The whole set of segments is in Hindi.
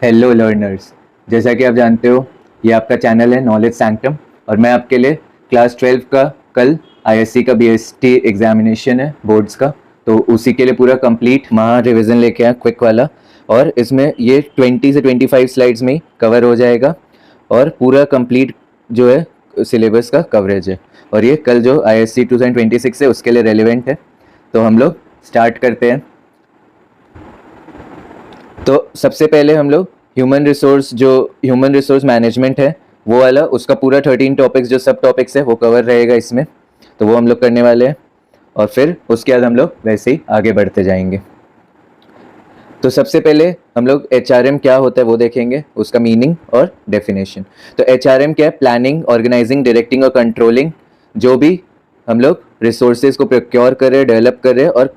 Hello learners. जैसा कि आप जानते हो, ये आपका चैनल है नॉलेज सैंक्टम और मैं आपके लिए क्लास 12 का कल आईएससी का बीएसटी एग्जामिनेशन है बोर्ड्स का, तो उसी के लिए पूरा कंप्लीट महा रिवीजन लेके आया क्विक वाला। और इसमें ये 20 से 25 स्लाइड्स में ही कवर हो जाएगा और पूरा कंप्लीट जो है सिलेबस का कवरेज है। और ये कल जो आईएससी 2026 है उसके लिए रेलिवेंट है। तो हम लोग स्टार्ट करते हैं। तो सबसे पहले हम लोग ह्यूमन रिसोर्स मैनेजमेंट है वो वाला, उसका पूरा 13 टॉपिक्स जो सब टॉपिक्स है वो कवर रहेगा इसमें, तो वो हम लोग करने वाले हैं। और फिर उसके बाद हम लोग वैसे ही आगे बढ़ते जाएंगे। तो सबसे पहले हम लोग एचआरएम क्या होता है वो देखेंगे, उसका मीनिंग और डेफिनेशन। तो एचआरएम क्या है? प्लानिंग, ऑर्गेनाइजिंग, डायरेक्टिंग और कंट्रोलिंग जो भी हम लोग रिसोर्सेज को प्रोक्योर कर रहे हैं, डेवलप कर रहे हैं और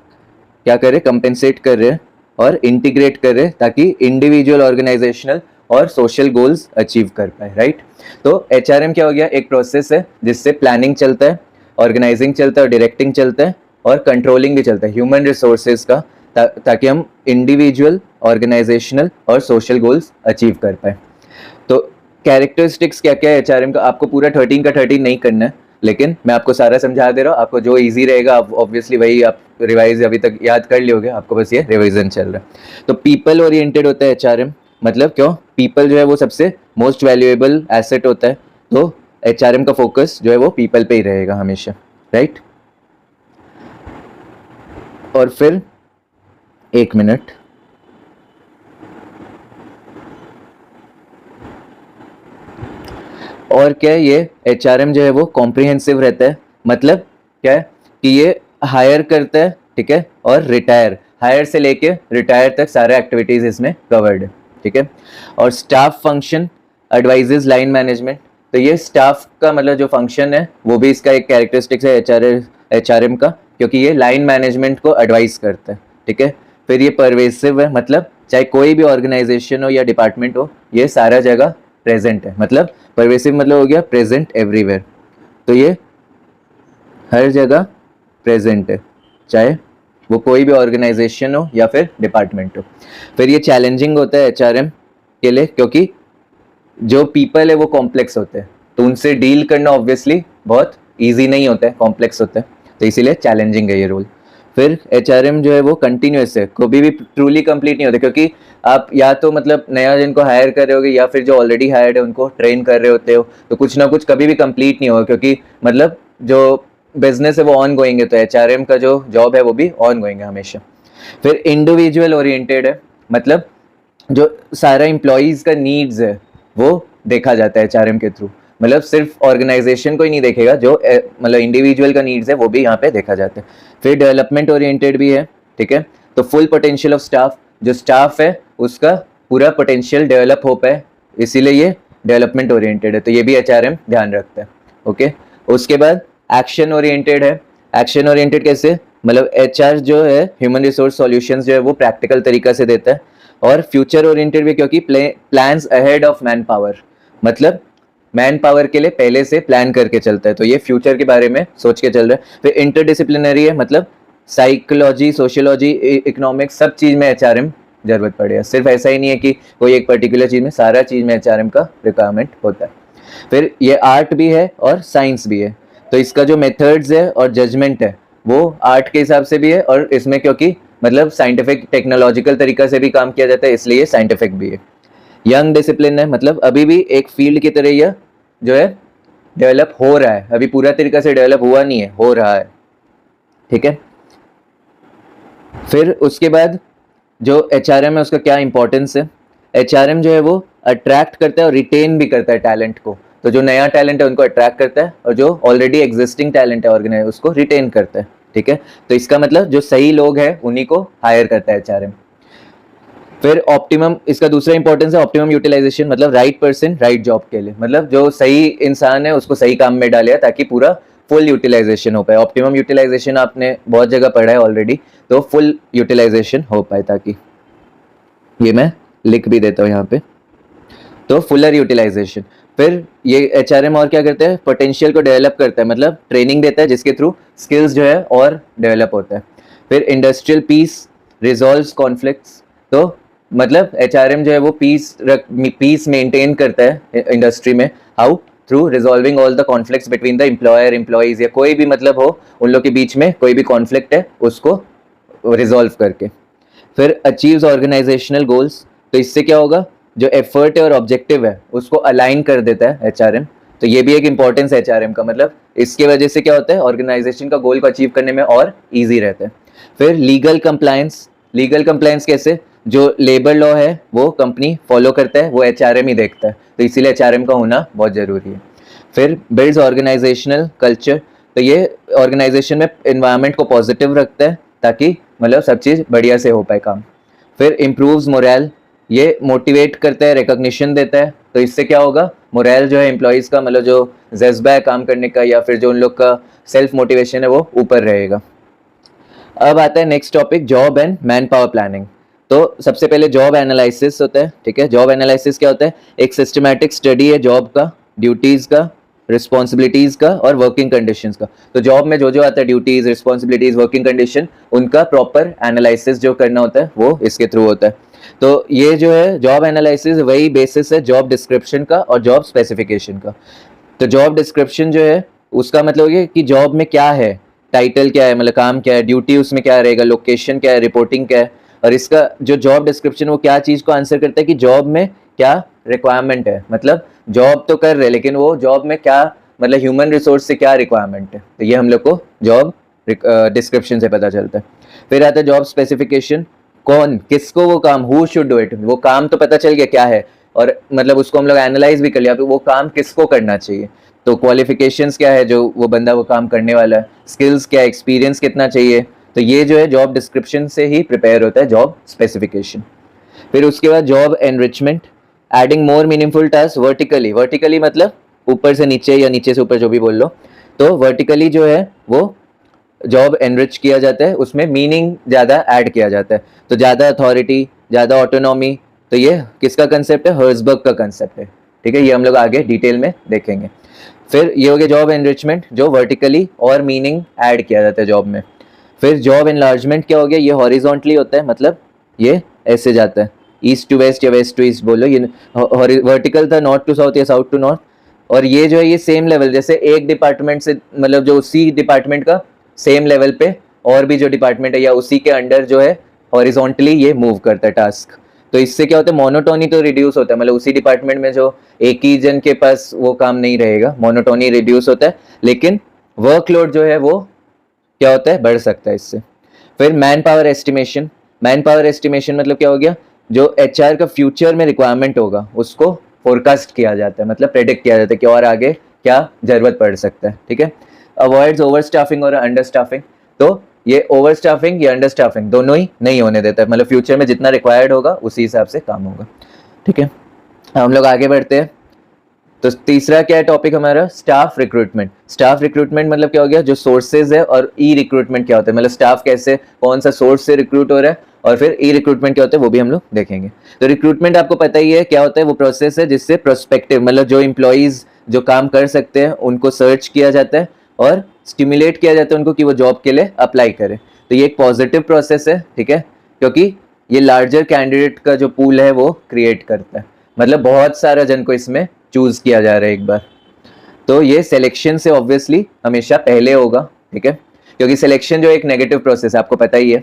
क्या कर रहे हैं, कंपेंसेट कर रहे हैं और इंटीग्रेट कर रहे हैं ताकि इंडिविजुअल, ऑर्गेनाइजेशनल और सोशल गोल्स अचीव कर पाए, राइट। तो एचआरएम क्या हो गया? एक प्रोसेस है जिससे प्लानिंग चलता है, ऑर्गेनाइजिंग चलता है और डायरेक्टिंग चलता है और कंट्रोलिंग भी चलता है ह्यूमन रिसोर्सेज का, ताकि हम इंडिविजुअल, ऑर्गेनाइजेशनल और सोशल गोल्स अचीव कर पाए। तो कैरेक्टरिस्टिक्स क्या क्या है एचआरएम का? आपको पूरा 13 का 13 नहीं करना है, लेकिन मैं आपको सारा समझा दे रहा हूँ। आपको जो इजी रहेगा आप ऑब्वियसली वही आप रिवाइज अभी तक याद कर लियोगे, आपको बस ये रिवीजन चल रहा है। तो पीपल ओरिएंटेड होता है एचआरएम, मतलब क्यों? पीपल जो है वो सबसे मोस्ट वैल्यूएबल एसेट होता है, तो एचआरएम का फोकस जो है वो पीपल पे ही रहेगा हमेशा, राइट। और फिर एक मिनट, और क्या है, ये एचआरएम जो है वो कॉम्प्रिहेंसिव रहता है। मतलब क्या है कि ये हायर करता है, ठीक है, और रिटायर, हायर से लेके रिटायर तक सारे एक्टिविटीज इसमें कवर्ड है, ठीक है। और staff function advises line management, तो ये स्टाफ का मतलब जो फंक्शन है वो भी इसका एक कैरेक्टरिस्टिक्स है एचआरएम का, क्योंकि ये लाइन मैनेजमेंट को एडवाइस करता है, ठीक है। फिर ये परवेसिव है, मतलब चाहे कोई भी ऑर्गेनाइजेशन हो या डिपार्टमेंट हो, ये सारा जगह प्रेजेंट है। मतलब परवेसिव मतलब हो गया प्रेजेंट एवरीवेयर, तो ये हर जगह प्रेजेंट है, चाहे वो कोई भी ऑर्गेनाइजेशन हो या फिर डिपार्टमेंट हो। फिर ये चैलेंजिंग होता है एचआरएम के लिए, क्योंकि जो पीपल है वो कॉम्प्लेक्स होते हैं, तो उनसे डील करना ऑब्वियसली बहुत इजी नहीं होता है, कॉम्प्लेक्स होता है, तो इसीलिए चैलेंजिंग है ये रोल। फिर एचआरएम जो है वो कंटिन्यूस है, कभी भी ट्रूली कंप्लीट नहीं होता, क्योंकि आप या तो मतलब नया जिनको हायर कर रहे होगे या फिर जो ऑलरेडी हायर्ड है उनको ट्रेन कर रहे होते हो, तो कुछ ना कुछ कभी भी कंप्लीट नहीं होगा, क्योंकि मतलब जो बिजनेस है वो ऑन गोइंग है, तो एचआरएम का जो जॉब है वो भी ऑन गोइंग है हमेशा। फिर इंडिविजुअल ओरिएंटेड है, मतलब जो सारा एम्प्लॉयज का नीड्स है वो देखा जाता है एचआरएम के थ्रू, मतलब सिर्फ ऑर्गेनाइजेशन को ही नहीं देखेगा, जो मतलब इंडिविजुअल का नीड्स है वो भी यहाँ पे देखा जाता है। फिर डेवलपमेंट ओरिएंटेड भी है, ठीक है। तो फुल पोटेंशियल ऑफ स्टाफ, जो स्टाफ है उसका पूरा पोटेंशियल डेवलप हो पाए, इसीलिए ये डेवलपमेंट ओरिएंटेड है, तो ये भी एचआरएम ध्यान रखता है, ओके। उसके बाद एक्शन ओरिएंटेड है। एक्शन ओरिएंटेड कैसे? मतलब एचआर जो है ह्यूमन रिसोर्स सॉल्यूशंस जो है वो प्रैक्टिकल तरीका से देता है। और फ्यूचर ओरिएंटेड भी, क्योंकि plans ahead of man power, मतलब मैन पावर के लिए पहले से प्लान करके चलता है, तो ये फ्यूचर के बारे में सोच के चल रहा है। फिर इंटरडिसिप्लिनरी है, मतलब साइकोलॉजी, सोशियोलॉजी, इकोनॉमिक्स सब चीज में एचआरएम जरूरत पड़ेगा, सिर्फ ऐसा ही नहीं है कि कोई एक पर्टिकुलर चीज में, सारा चीज में एचआरएम का रिक्वायरमेंट होता है। फिर ये आर्ट भी है और साइंस भी है, तो इसका जो मेथड्स है और जजमेंट है वो आर्ट के हिसाब से भी है, और इसमें क्योंकि मतलब साइंटिफिक टेक्नोलॉजिकल तरीका से भी काम किया जाता है, इसलिए साइंटिफिक भी है। यंग डिसिप्लिन है, मतलब अभी भी एक फील्ड की तरह यह जो है डेवलप हो रहा है, अभी पूरा तरीका से डेवलप हुआ नहीं है, हो रहा है, ठीक है। फिर उसके बाद जो एचआरएम है उसका क्या इंपॉर्टेंस है? एचआरएम जो है वो अट्रैक्ट करता है और रिटेन भी करता है टैलेंट को, तो जो नया टैलेंट है उनको अट्रैक्ट करता है और जो ऑलरेडी एग्जिस्टिंग टैलेंट है ऑर्गेनाइज उसको रिटेन करता है, ठीक है। तो इसका मतलब जो सही लोग हैं उन्हीं को हायर करता है एचआरएम। फिर ऑप्टिमम, इसका दूसरा इंपॉर्टेंस है ऑप्टिमम यूटिलाइजेशन, मतलब राइट पर्सन राइट जॉब के लिए, मतलब जो सही इंसान है उसको सही काम में डाले ताकि पूरा फुल यूटिलाइजेशन हो पाए। ऑप्टिमम यूटिलाइजेशन आपने बहुत जगह पढ़ा है ऑलरेडी, तो फुल यूटिलाइजेशन हो पाए, ताकि ये मैं लिख भी देता हूँ यहाँ पे, तो फुलर यूटिलाइजेशन। फिर ये एचआरएम और क्या करता है? पोटेंशियल को डेवलप करता है, मतलब ट्रेनिंग देता है जिसके थ्रू स्किल्स जो है और डेवलप होता है। फिर इंडस्ट्रियल पीस, रिजॉल्व्स कॉन्फ्लिक्ट्स, तो मतलब HRM जो है वो पीस मेंटेन करता है इंडस्ट्री में। How? Through resolving all the conflicts between the employer employees, या कोई भी मतलब हो उन लोग के बीच में कोई भी कॉन्फ्लिक्ट है उसको रिजॉल्व करके। फिर अचीव्स ऑर्गेनाइजेशनल गोल्स, तो इससे क्या होगा, जो एफर्ट है और ऑब्जेक्टिव है उसको अलाइन कर देता है HRM। तो ये भी एक इंपॉर्टेंस है HRM का, मतलब इसके वजह से क्या होता है, ऑर्गेनाइजेशन का गोल को अचीव करने में और ईजी रहता है। फिर लीगल कंप्लायंस, लीगल कंप्लायंस कैसे, जो लेबर लॉ है वो कंपनी फॉलो करता है वो HRM ही देखता है, तो इसीलिए HRM का होना बहुत ज़रूरी है। फिर बिल्ड्स ऑर्गेनाइजेशनल कल्चर, तो ये ऑर्गेनाइजेशन में इन्वायरमेंट को पॉजिटिव रखता है ताकि मतलब सब चीज़ बढ़िया से हो पाए काम। फिर इम्प्रूव्स मोरल, ये मोटिवेट करता है, रिकॉग्निशन देता है, तो इससे क्या होगा, मोरल जो है एम्प्लॉयज़ का, मतलब जो जज्बा है काम करने का या फिर जो उन लोग का सेल्फ मोटिवेशन है वो ऊपर रहेगा। अब आता है next topic, job and man power planning. तो सबसे पहले जॉब एनालिसिस होता है, ठीक है। जॉब एनालिसिस क्या होता है, एक सिस्टमैटिक स्टडी है जॉब का, ड्यूटीज़ का, रिस्पॉन्सिबिलिटीज़ का और वर्किंग कंडीशंस का। तो जॉब में जो जो आता है, ड्यूटीज़, रिस्पॉन्सिबिलिटीज़, वर्किंग कंडीशन, उनका प्रॉपर एनालिसिस जो करना होता है वो इसके थ्रू होता है। तो ये जो है जॉब एनालिसिस वही बेसिस है जॉब डिस्क्रिप्शन का और जॉब स्पेसिफिकेशन का। तो जॉब डिस्क्रिप्शन जो है उसका मतलब ये कि जॉब में क्या है, टाइटल क्या है, मतलब काम क्या है, ड्यूटी उसमें क्या रहेगा, लोकेशन क्या है, रिपोर्टिंग क्या है, और इसका जो जॉब डिस्क्रिप्शन वो क्या चीज़ को आंसर करता है कि जॉब में क्या रिक्वायरमेंट है, मतलब जॉब तो कर रहे लेकिन वो जॉब में क्या, मतलब ह्यूमन रिसोर्स से क्या रिक्वायरमेंट है, तो ये हम लोग को जॉब डिस्क्रिप्शन से पता चलता है। फिर आता है जॉब स्पेसिफिकेशन, कौन किसको वो काम, हु शुड डू इट, वो काम तो पता चल गया क्या है, और मतलब उसको हम लोग एनालाइज भी कर लिया वो काम किसको करना चाहिए। तो क्वालिफिकेशंस क्या है जो वो बंदा वो काम करने वाला है, स्किल्स क्या, एक्सपीरियंस कितना चाहिए, तो ये जो है जॉब डिस्क्रिप्शन से ही प्रिपेयर होता है जॉब स्पेसिफिकेशन। फिर उसके बाद job enrichment, adding more meaningful task vertically, vertically मतलब ऊपर से नीचे या नीचे से ऊपर जो भी बोल लो, तो वर्टिकली जो है वो जॉब एनरिच किया जाता है, उसमें मीनिंग ज़्यादा ऐड किया जाता है, तो ज़्यादा अथॉरिटी, ज़्यादा ऑटोनॉमी, तो ये किसका कंसेप्ट है, हर्जबर्ग का कंसेप्ट है, ठीक है। ये हम लोग आगे डिटेल में देखेंगे। फिर ये हो गया जॉब एनरिचमेंट, जो वर्टिकली और मीनिंग ऐड किया जाता है जॉब में। फिर जॉब एनलार्जमेंट क्या हो गया, ये हॉरिजॉन्टली होता है, मतलब ये ऐसे जाता है, ईस्ट टू वेस्ट या वेस्ट टू ईस्ट बोलो, ये वर्टिकल था नॉर्थ टू साउथ या साउथ टू नॉर्थ, और ये जो है ये सेम लेवल, जैसे एक डिपार्टमेंट से मतलब जो उसी डिपार्टमेंट का सेम लेवल पे और भी जो डिपार्टमेंट है या उसी के अंडर जो है हॉरिजॉन्टली ये मूव करता है टास्क। तो इससे क्या होता है, मोनोटोनी तो रिड्यूस होता है, मतलब उसी डिपार्टमेंट में जो एक ही जन के पास वो काम नहीं रहेगा, मोनोटोनी रिड्यूस होता है, लेकिन वर्कलोड जो है वो क्या होता है, बढ़ सकता है इससे। फिर man power estimation, man power estimation मतलब क्या हो गया, जो HR का फ्यूचर में रिक्वायरमेंट होगा उसको फोरकास्ट किया जाता है, मतलब प्रेडिक्ट किया जाता है कि और आगे क्या जरूरत पड़ सकता है, ठीक है। अवॉइड्स ओवर स्टाफिंग और अंडर स्टाफिंग, तो ये ओवर स्टाफिंग या अंडर स्टाफिंग दोनों ही नहीं होने देता है, मतलब फ्यूचर में जितना रिक्वायर्ड होगा उसी हिसाब से काम होगा, ठीक है। हम लोग आगे बढ़ते हैं। तो तीसरा क्या है टॉपिक हमारा, स्टाफ रिक्रूटमेंट। स्टाफ रिक्रूटमेंट मतलब क्या हो गया, जो सोर्सेज है, और ई रिक्रूटमेंट क्या होता है, मतलब स्टाफ कैसे कौन सा सोर्स से रिक्रूट हो रहा है, और फिर ई रिक्रूटमेंट क्या होता है वो भी हम लोग देखेंगे। तो रिक्रूटमेंट आपको पता ही है क्या होता है, वो प्रोसेस है जिससे प्रोस्पेक्टिव मतलब जो एम्प्लॉइज जो काम कर सकते हैं उनको सर्च किया जाता है और स्टिमुलेट किया जाता है उनको कि वो जॉब के लिए अप्लाई करें। तो ये एक पॉजिटिव प्रोसेस है, ठीक है, क्योंकि ये लार्जर कैंडिडेट का जो पूल है वो क्रिएट करता है, मतलब बहुत सारा जन को इसमें चूज किया जा रहा है एक बार। तो ये सिलेक्शन से ऑब्वियसली हमेशा पहले होगा, ठीक है, क्योंकि सिलेक्शन जो एक नेगेटिव प्रोसेस है आपको पता ही है।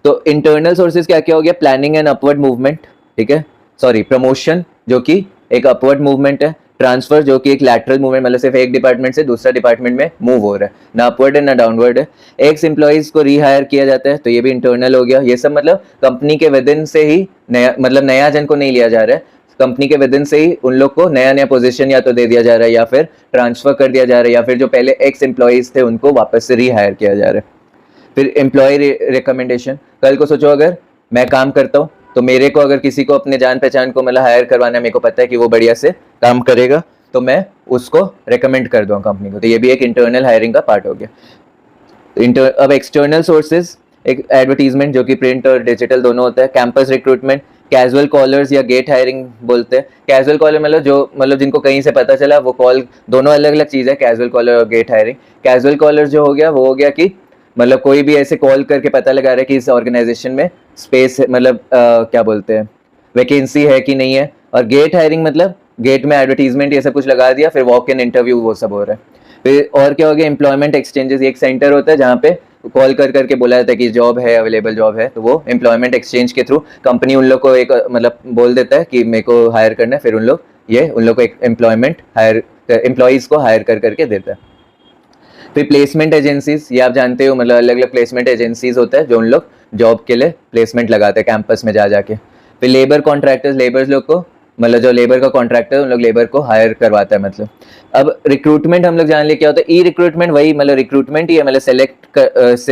तो इंटरनल सोर्सेज क्या क्या हो गया, प्लानिंग एंड अपवर्ड मूवमेंट, ठीक है, सॉरी प्रमोशन जो कि एक अपवर्ड मूवमेंट है, ट्रांसफर जो कि एक लैटरल मूवमेंट, मतलब सिर्फ एक डिपार्टमेंट से दूसरा डिपार्टमेंट में मूव हो रहा है, ना अपवर्ड है ना डाउनवर्ड है। एक्स एम्प्लॉइज को रीहायर किया जाता है, तो ये भी इंटरनल हो गया। ये सब मतलब कंपनी के विद इन से ही नया, मतलब नया जन को नहीं लिया जा रहा है, कंपनी के विद इन से ही उन लोग को नया नया पोजीशन या तो दे दिया जा रहा है या फिर ट्रांसफर कर दिया जा रहा है, या फिर जो पहले एक्स एम्प्लॉइज थे उनको वापस से रीहायर किया जा रहा है। फिर एम्प्लॉय रिकमेंडेशन, कल को सोचो अगर मैं काम करता हूँ तो मेरे को अगर किसी को अपने जान पहचान को मतलब हायर करवाना है, मेरे को पता है कि वो बढ़िया से काम करेगा, तो मैं उसको रिकमेंड कर दूँ कंपनी को, तो ये भी एक इंटरनल हायरिंग का पार्ट हो गया। अब एक्सटर्नल सोर्सेज, एक एडवर्टीजमेंट जो कि प्रिंट और डिजिटल दोनों होता है, कैंपस रिक्रूटमेंट, कैजुअल कॉलर्स या गेट हायरिंग बोलते हैं। कैजुअल कॉलर मतलब जो मतलब जिनको कहीं से पता चला वो कॉल, दोनों अलग अलग चीज़ है कैजुअल कॉलर और गेट हायरिंग। कैजुअल कॉलर जो हो गया वो हो गया कि मतलब कोई भी ऐसे कॉल करके पता लगा रहा है कि इस ऑर्गेनाइजेशन में स्पेस मतलब क्या बोलते हैं वैकेंसी है कि नहीं है। और गेट हायरिंग मतलब गेट में एडवर्टीजमेंट ये सब कुछ लगा दिया, फिर वॉक इन इंटरव्यू वो सब हो रहा है। फिर और क्या हो गया, एम्प्लॉयमेंट एक्सचेंजेस, एक सेंटर होता है जहाँ पे कॉल कर करके बोला जाता है कि जॉब है, अवेलेबल जॉब है, तो वो एम्प्लॉयमेंट एक्सचेंज के थ्रू कंपनी उन लोग को एक मतलब बोल देता है कि मेरे को हायर करना है, फिर उन लोग को एक एम्प्लॉयमेंट हायर एम्प्लॉयज़ को हायर कर करके देता है। फिर प्लेसमेंट एजेंसीज, ये आप जानते हो, मतलब अलग अलग प्लेसमेंट एजेंसीज होते हैं जो उन लोग जॉब के लिए प्लेसमेंट लगाते हैं कैंपस में जा जाके। फिर लेबर कॉन्ट्रैक्टर्स, लेबर्स लोग को मतलब जो लेबर का कॉन्ट्रैक्टर है उन लोग लेबर को हायर करवाता है मतलब। अब रिक्रूटमेंट हम लोग जान लिए क्या होता है। ई रिक्रूटमेंट वही मतलब रिक्रूटमेंट ही है, मतलब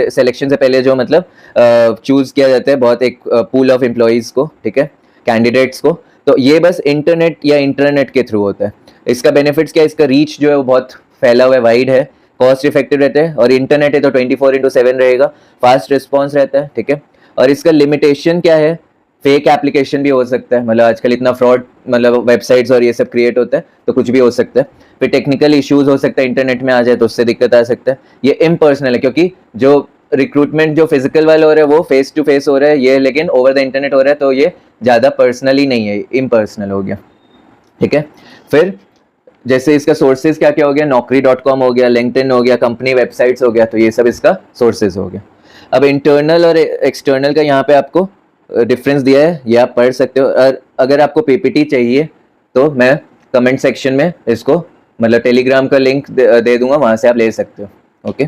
सिलेक्शन से पहले जो मतलब चूज किया जाता है बहुत एक पूल ऑफ एम्प्लॉयज़ को, ठीक है, कैंडिडेट्स को। तो ये बस इंटरनेट या इंटरनेट के थ्रू होता है। इसका बेनिफिट्स क्या है, इसका रीच जो है वो बहुत फैला हुआ है, वाइड है, कॉस्ट इफेक्टिव रहता है, और इंटरनेट है तो 24/7 रहेगा, फास्ट रिस्पॉन्स रहता है, ठीक है। और इसका लिमिटेशन क्या है, फेक एप्लीकेशन भी हो सकता है, मतलब आजकल इतना फ्रॉड मतलब वेबसाइट्स और ये सब क्रिएट होता है तो कुछ भी हो सकता है। फिर टेक्निकल इश्यूज हो सकता है, इंटरनेट में आ जाए तो उससे दिक्कत आ सकता है। ये इम्पर्सनल है क्योंकि जो रिक्रूटमेंट जो फिजिकल वाला हो रहा है वो फेस टू फेस हो रहा है, ये लेकिन ओवर द इंटरनेट हो रहा है, तो ये ज़्यादा पर्सनली नहीं है, इम्पर्सनल हो गया, ठीक है। फिर जैसे इसका सोर्सेज क्या क्या हो गया, naukri.com हो गया, लिंक्डइन हो गया, कंपनी वेबसाइट्स हो गया, तो ये सब इसका सोर्सेज हो गया। अब इंटरनल और एक्सटर्नल का यहाँ पे आपको डिफरेंस दिया है, ये आप पढ़ सकते हो। और अगर आपको पीपीटी चाहिए तो मैं कमेंट सेक्शन में इसको मतलब टेलीग्राम का लिंक दे दूंगा, वहाँ से आप ले सकते हो, ओके।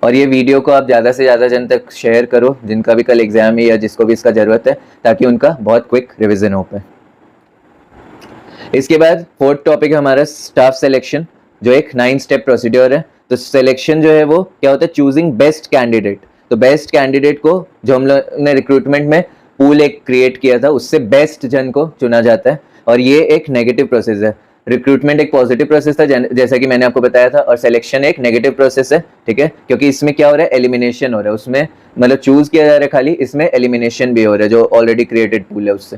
और ये वीडियो को आप ज़्यादा से ज़्यादा जन तक शेयर करो जिनका भी कल एग्जाम है या जिसको भी इसका ज़रूरत है, ताकि उनका बहुत क्विक रिविजन हो पाए। इसके बाद फोर्थ टॉपिक है हमारा स्टाफ सिलेक्शन, जो एक 9 स्टेप प्रोसीड्योर है। तो सिलेक्शन जो है वो क्या होता है, चूजिंग बेस्ट कैंडिडेट। तो बेस्ट कैंडिडेट को जो हम लोग ने रिक्रूटमेंट में पूल एक क्रिएट किया था उससे बेस्ट जन को चुना जाता है, और ये एक नेगेटिव प्रोसेस है। रिक्रूटमेंट एक पॉजिटिव प्रोसेस था जैसा कि मैंने आपको बताया था, और सिलेक्शन एक नेगेटिव प्रोसेस है, ठीक है, क्योंकि इसमें क्या हो रहा है, एलिमिनेशन हो रहा है, उसमें मतलब चूज किया जा रहा है खाली, इसमें एलिमिनेशन भी हो रहा है जो ऑलरेडी क्रिएटेड पूल है उससे।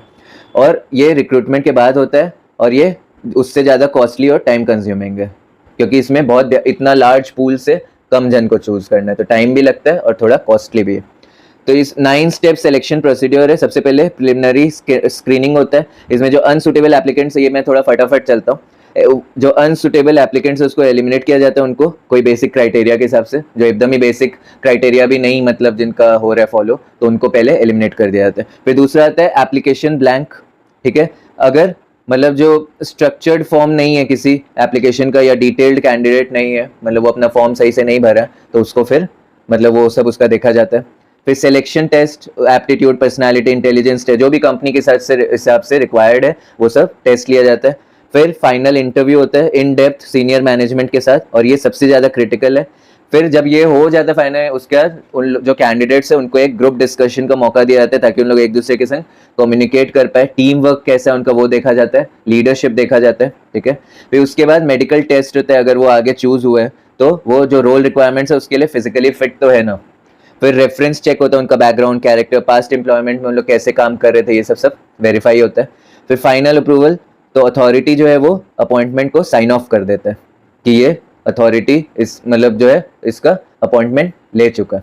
और ये रिक्रूटमेंट के बाद होता है, और ये उससे ज़्यादा कॉस्टली और टाइम कंज्यूमिंग है, क्योंकि इसमें बहुत इतना लार्ज पूल से कम जन को चूज करना है, तो टाइम भी लगता है और थोड़ा कॉस्टली भी है। तो इस 9 स्टेप सिलेक्शन प्रोसीड्योर है। सबसे पहले प्रिलिमिनरी स्क्रीनिंग होता है, इसमें जो अनसुटेबल एप्लीकेंट्स है, ये मैं थोड़ा फटाफट चलता हूँ। जो अनसुटेबल एप्लीकेंट्स है उसको एलिमिनेट किया जाता है, उनको कोई बेसिक क्राइटेरिया के हिसाब से, जो एकदम ही बेसिक क्राइटेरिया भी नहीं मतलब जिनका हो रहा है फॉलो, तो उनको पहले एलिमिनेट कर दिया जाता है। फिर दूसरा आता है एप्लीकेशन ब्लैंक, ठीक है। अगर मतलब जो स्ट्रक्चर्ड फॉर्म नहीं है किसी एप्लीकेशन का, या डिटेल्ड कैंडिडेट नहीं है, मतलब वो अपना फॉर्म सही से नहीं भरा है, तो उसको फिर मतलब वो सब उसका देखा जाता है। फिर selection test, aptitude, personality, intelligence test, जो भी कंपनी के हिसाब से रिक्वायर्ड है वो सब टेस्ट लिया जाता है। फिर फाइनल इंटरव्यू होता है इन डेप्थ सीनियर मैनेजमेंट के साथ, और ये सबसे ज़्यादा क्रिटिकल है। फिर जब ये हो जाता है फाइनल, उसके बाद उन जो कैंडिडेट्स है उनको एक ग्रुप डिस्कशन का मौका दिया जाता है, ताकि उन लोग एक दूसरे के संग कम्युनिकेट कर पाए, टीम वर्क कैसा है उनका वो देखा जाता है, लीडरशिप देखा जाता है, ठीक है। फिर उसके बाद मेडिकल टेस्ट होता है, अगर वो आगे चूज हुए हैं तो वो जो रोल रिक्वायरमेंट्स है उसके लिए फिजिकली फिट तो है ना। फिर रेफरेंस चेक होता है, उनका बैकग्राउंड, कैरेक्टर, पास्ट एम्प्लॉयमेंट में उन लोग कैसे काम कर रहे थे, ये सब वेरीफाई होता है। फिर फाइनल अप्रूवल, तो अथॉरिटी जो है वो अपॉइंटमेंट को साइन ऑफ कर देता है कि ये अथॉरिटी इस मतलब जो है इसका अपॉइंटमेंट ले चुका है।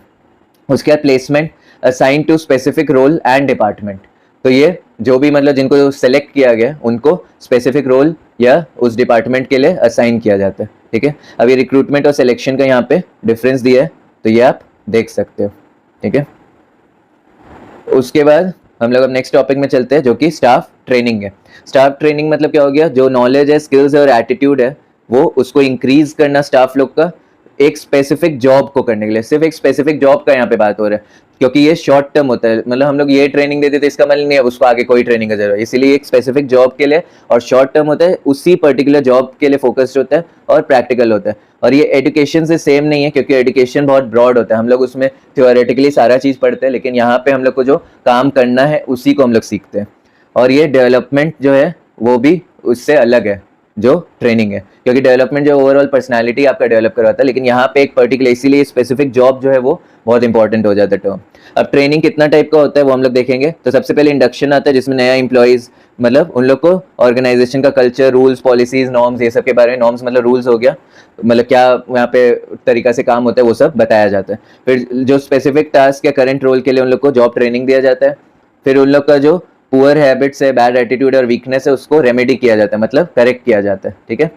उसके बाद placement, assign to specific role and department. तो ये जो भी मतलब जिनको सेलेक्ट किया गया उनको स्पेसिफिक रोल या उस डिपार्टमेंट के लिए असाइन किया जाता है, ठीक है। अभी रिक्रूटमेंट और सिलेक्शन का यहाँ पे डिफरेंस दिया है, तो ये आप देख सकते हो, ठीक है। उसके बाद हम लोग अब नेक्स्ट टॉपिक में चलते हैं, जो कि स्टाफ ट्रेनिंग है। स्टाफ ट्रेनिंग मतलब क्या हो गया, जो नॉलेज है, स्किल्स है और एटीट्यूड है, वो उसको इंक्रीज करना स्टाफ लोग का एक स्पेसिफिक जॉब को करने के लिए। सिर्फ एक स्पेसिफिक जॉब का यहाँ पे बात हो रहा है, क्योंकि ये शॉर्ट टर्म होता है, मतलब हम लोग ये ट्रेनिंग देते थे इसका मतलब नहीं है उसको आगे कोई ट्रेनिंग का जरूरत है, इसीलिए एक स्पेसिफिक जॉब के लिए, और शॉर्ट टर्म होता है, उसी पर्टिकुलर जॉब के लिए फोकस्ड होता है और प्रैक्टिकल होता है। और ये एजुकेशन से सेम नहीं है, क्योंकि एजुकेशन बहुत ब्रॉड होता है, हम लोग उसमें थियोरेटिकली सारा चीज़ पढ़ते हैं, लेकिन यहाँ पे हम लोग को जो काम करना है उसी को हम लोग सीखते हैं। और ये डेवलपमेंट जो है वो भी उससे अलग है जो ट्रेनिंग है, क्योंकि डेवलपमेंट जो ओवरऑल पर्सनालिटी आपका डेवलप करवाता है, लेकिन यहाँ पे एक पर्टिकुलर इसीलिए स्पेसिफिक जॉब जो है वो बहुत इंपॉर्टेंट हो जाता है टर्म। अब ट्रेनिंग कितना टाइप का होता है वो हम लोग देखेंगे। तो सबसे पहले इंडक्शन आता है, जिसमें नया इंप्लॉइज मतलब उन लोग को ऑर्गेनाइजेशन का कल्चर, रूल्स, पॉलिसीज, नॉर्म्स, ये सब के बारे में, नॉर्म्स मतलब रूल्स हो गया, मतलब क्या यहाँ पे तरीका से काम होता है वो सब बताया जाता है। फिर जो स्पेसिफिक टास्क या करंट रोल के लिए उन लोग को जॉब ट्रेनिंग दिया जाता है। फिर उन लोग का जो पुअर हैबिट्स है, बैड एटीट्यूड और वीकनेस है, उसको रेमेडी किया जाता है, मतलब करेक्ट किया जाता है, ठीक है।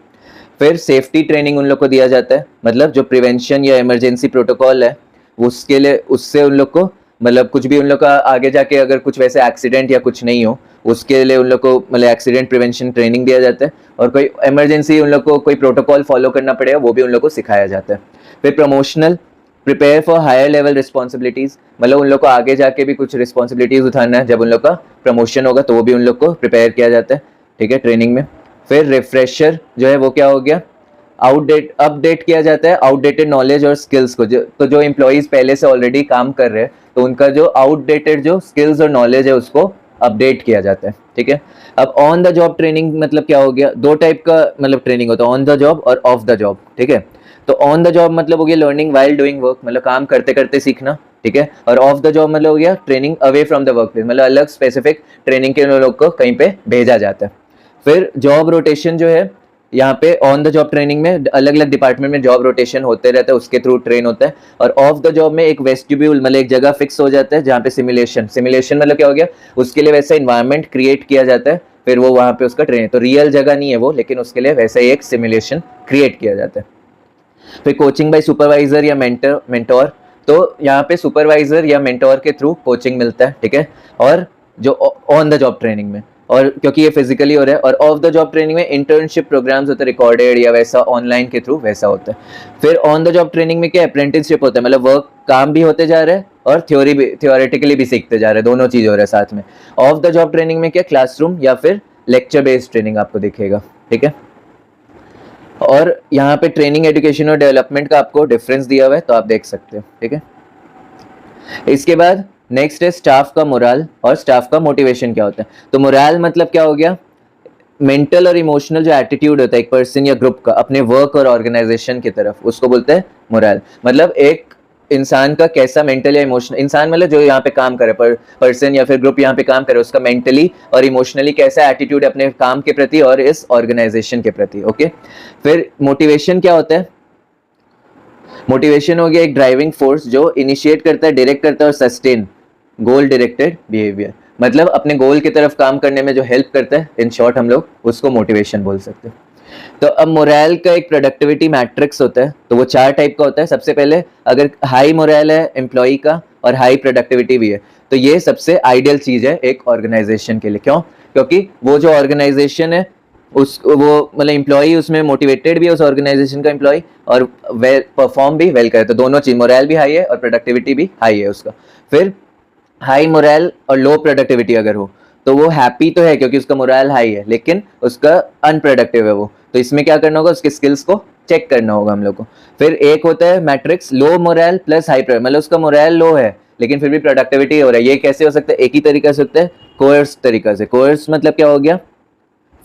फिर सेफ्टी ट्रेनिंग उन लोग को दिया जाता है, मतलब जो प्रिवेंशन या इमरजेंसी प्रोटोकॉल है उसके लिए, उससे उन लोग को मतलब कुछ भी उन लोग का आगे जाके अगर कुछ वैसे एक्सीडेंट या कुछ नहीं हो उसके लिए उन लोग को मतलब एक्सीडेंट प्रिवेंशन ट्रेनिंग दिया जाता है, और कोई इमरजेंसी उन लोग को कोई प्रोटोकॉल फॉलो करना पड़ेगा वो भी उन लोग को सिखाया जाता है। फिर promotional, prepare for higher level responsibilities, मतलब उन लोग को आगे जाके भी कुछ रिस्पॉन्सिबिलिटीज उठाना है, जब उन लोग का प्रमोशन होगा तो वो भी उन लोग को प्रिपेयर किया जाता है, ठीक है, ट्रेनिंग में। फिर रिफ्रेशर जो है वो क्या हो गया, अपडेट किया जाता है आउटडेटेड नॉलेज और स्किल्स को, तो जो एम्प्लॉइज पहले से ऑलरेडी काम कर रहे हैं तो उनका जो आउटडेटेड जो स्किल्स और नॉलेज है उसको अपडेट किया जाता है, ठीक है। अब ऑन द जॉब ट्रेनिंग मतलब क्या हो गया, दो टाइप का मतलब ट्रेनिंग होता है, ऑन द जॉब और ऑफ द जॉब, ठीक है। तो ऑन द जॉब मतलब हो गया लर्निंग वाइल डूइंग वर्क, मतलब काम करते करते सीखना, ठीक है। और ऑफ द जॉब मतलब हो गया training away from the work place, मतलब अलग स्पेसिफिक ट्रेनिंग के लोग को कहीं पे भेजा जाता है। फिर जॉब रोटेशन जो है, यहाँ पे ऑन द जॉब ट्रेनिंग में अलग अलग डिपार्टमेंट में जॉब रोटेशन होते रहता है, उसके थ्रू ट्रेन होता है। और ऑफ द जॉब में एक वेस्टिब्यूल मतलब एक जगह फिक्स हो जाता है जहाँ पे सिमुलेशन मतलब क्या हो गया, उसके लिए वैसा इन्वायरमेंट क्रिएट किया जाता है, फिर वो वहाँ पे उसका ट्रेन, तो रियल जगह नहीं है वो, लेकिन उसके लिए वैसा ही एक सिमुलेशन क्रिएट किया जाता है। फिर कोचिंग बाय सुपरवाइजर या मेंटोर, तो यहाँ पे सुपरवाइजर या मेंटोर के थ्रू कोचिंग मिलता है, ठीक है। और जो ऑन द जॉब ट्रेनिंग में, और क्योंकि ये फिजिकली हो रहा है, और ऑफ द जॉब ट्रेनिंग में इंटर्नशिप प्रोग्राम्स होते हैं रिकॉर्डेड या वैसा ऑनलाइन के थ्रू वैसा होता है। फिर ऑन द जॉब ट्रेनिंग में क्या अप्रेंटिसशिप होता है, मतलब वर्क काम भी होते जा रहे हैं और थ्योरेटिकली भी सीखते जा रहे हैं, दोनों चीज हो रहा है साथ में। ऑफ द जॉब ट्रेनिंग में क्या क्लासरूम या फिर लेक्चर बेस्ड ट्रेनिंग आपको दिखेगा, ठीक है। और यहाँ पे ट्रेनिंग एजुकेशन और डेवलपमेंट का आपको डिफरेंस दिया हुआ है तो आप देख सकते हो, ठीक है। इसके बाद नेक्स्ट है स्टाफ का मोरल और स्टाफ का मोटिवेशन क्या होता है। तो मोरल मतलब क्या हो गया, मेंटल और इमोशनल जो एटीट्यूड होता है एक पर्सन या ग्रुप का अपने वर्क और ऑर्गेनाइजेशन की तरफ, उसको बोलते हैं मोरल। मतलब एक इंसान का कैसा मेंटल या इमोशनल, इंसान मतलब जो यहाँ पे काम करे, पर्सन या फिर ग्रुप यहाँ पे काम करे, उसका मेंटली और इमोशनली कैसा एटीट्यूड है अपने काम के प्रति और इस ऑर्गेनाइजेशन के प्रति, ओके। फिर मोटिवेशन क्या होता है, मोटिवेशन हो गया एक ड्राइविंग फोर्स जो इनिशिएट करता है, डायरेक्ट करता है और सस्टेन गोल डायरेक्टेड बिहेवियर, मतलब अपने गोल की तरफ काम करने में जो हेल्प करता है, इन शॉर्ट हम लोग उसको मोटिवेशन बोल सकते हैं। तो अब मोरल का एक प्रोडक्टिविटी मैट्रिक्स होता है, तो वो 4 टाइप का होता है। सबसे पहले अगर हाई मोरल है एम्प्लॉय का और हाई प्रोडक्टिविटी भी है, तो ये सबसे आइडियल चीज है एक ऑर्गेनाइजेशन के लिए। क्यों? क्योंकि वो जो ऑर्गेनाइजेशन है उस वो मतलब एम्प्लॉय उसमें मोटिवेटेड भी है, उस ऑर्गेनाइजेशन का एम्प्लॉय, और वेल परफॉर्म भी वेल करे, तो दोनों चीज मोरल भी हाई है और प्रोडक्टिविटी भी हाई है उसका। फिर हाई मोरल और लो प्रोडक्टिविटी अगर हो तो वो हैप्पी तो है क्योंकि उसका मोरल हाई है, लेकिन उसका अनप्रोडक्टिव है वो, तो इसमें क्या करना होगा, उसके स्किल्स को चेक करना होगा हम लोग को। फिर एक होता है मैट्रिक्स लो मोरल प्लस हाई, मतलब उसका मोरल लो है लेकिन फिर भी प्रोडक्टिविटी हो रहा है। ये कैसे हो सकता है, एक ही तरीका से होता है, कोर्स तरीका से। कोर्स मतलब क्या हो गया,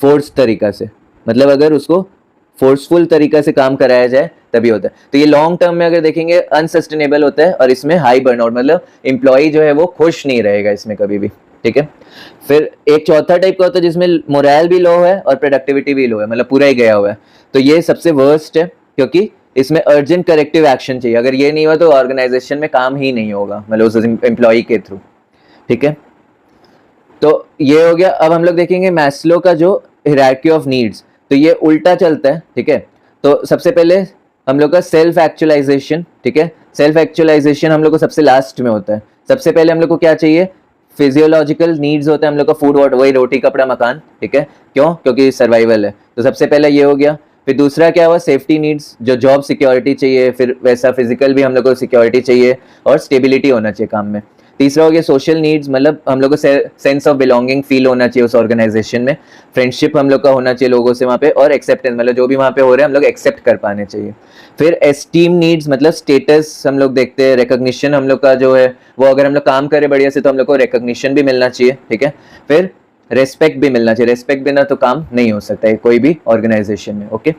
फोर्स तरीका से, मतलब अगर उसको फोर्सफुल तरीका से काम कराया जाए तभी होता है। तो ये लॉन्ग टर्म में अगर देखेंगे अनसस्टेनेबल होता है, और इसमें हाई बर्नआउट, मतलब एम्प्लॉय जो है वो खुश नहीं रहेगा इसमें कभी भी, ठीक है। फिर एक चौथा टाइप का होता है जिसमें मोरल भी लो है और प्रोडक्टिविटी भी लो है, मतलब पूरा ही गया हुआ है, तो ये सबसे वर्स्ट है क्योंकि इसमें अर्जेंट करेक्टिव एक्शन चाहिए। अगर ये नहीं हुआ तो ऑर्गेनाइजेशन में काम ही नहीं होगा, मतलब उस एम्प्लॉय के थ्रू, ठीक है। तो ये हो गया। अब हम लोग देखेंगे मैस्लो का जो हायरार्की ऑफ नीड्स, तो ये उल्टा चलता है, ठीक है। तो सबसे पहले हम लोग का सेल्फ एक्चुअलाइजेशन, ठीक है। सेल्फ एक्चुअलाइजेशन हम लोग को सबसे लास्ट में होता है। सबसे पहले हम लोग को क्या चाहिए, फिजियोलॉजिकल नीड्स होते हैं हम लोग का, फूड वाटर, वही रोटी कपड़ा मकान, ठीक है। क्यों? क्योंकि सर्वाइवल है, तो सबसे पहले ये हो गया। फिर दूसरा क्या हुआ, सेफ्टी नीड्स, जो जॉब सिक्योरिटी चाहिए, फिर वैसा फिजिकल भी हम लोग को सिक्योरिटी चाहिए और स्टेबिलिटी होना चाहिए काम में। तीसरा हो गया सोशल नीड्स, मतलब हम लोग को सेंस ऑफ बिलोंगिंग फील होना चाहिए उस ऑर्गेनाइजेशन में, फ्रेंडशिप हम लोग का होना चाहिए लोगों से वहाँ पे, और एक्सेप्टेंस, मतलब जो भी वहाँ पे हो रहा है हम लोग एक्सेप्ट कर पाने चाहिए। फिर एस्टीम नीड्स, मतलब स्टेटस हम लोग देखते हैं, रिकॉग्निशन हम लोग का जो है वो, अगर हम लोग काम करें बढ़िया से तो हम लोग को रिकॉग्निशन भी मिलना चाहिए, ठीक है। फिर रेस्पेक्ट भी मिलना चाहिए, रेस्पेक्ट बिना तो काम नहीं हो सकता है कोई भी ऑर्गेनाइजेशन में, ओके।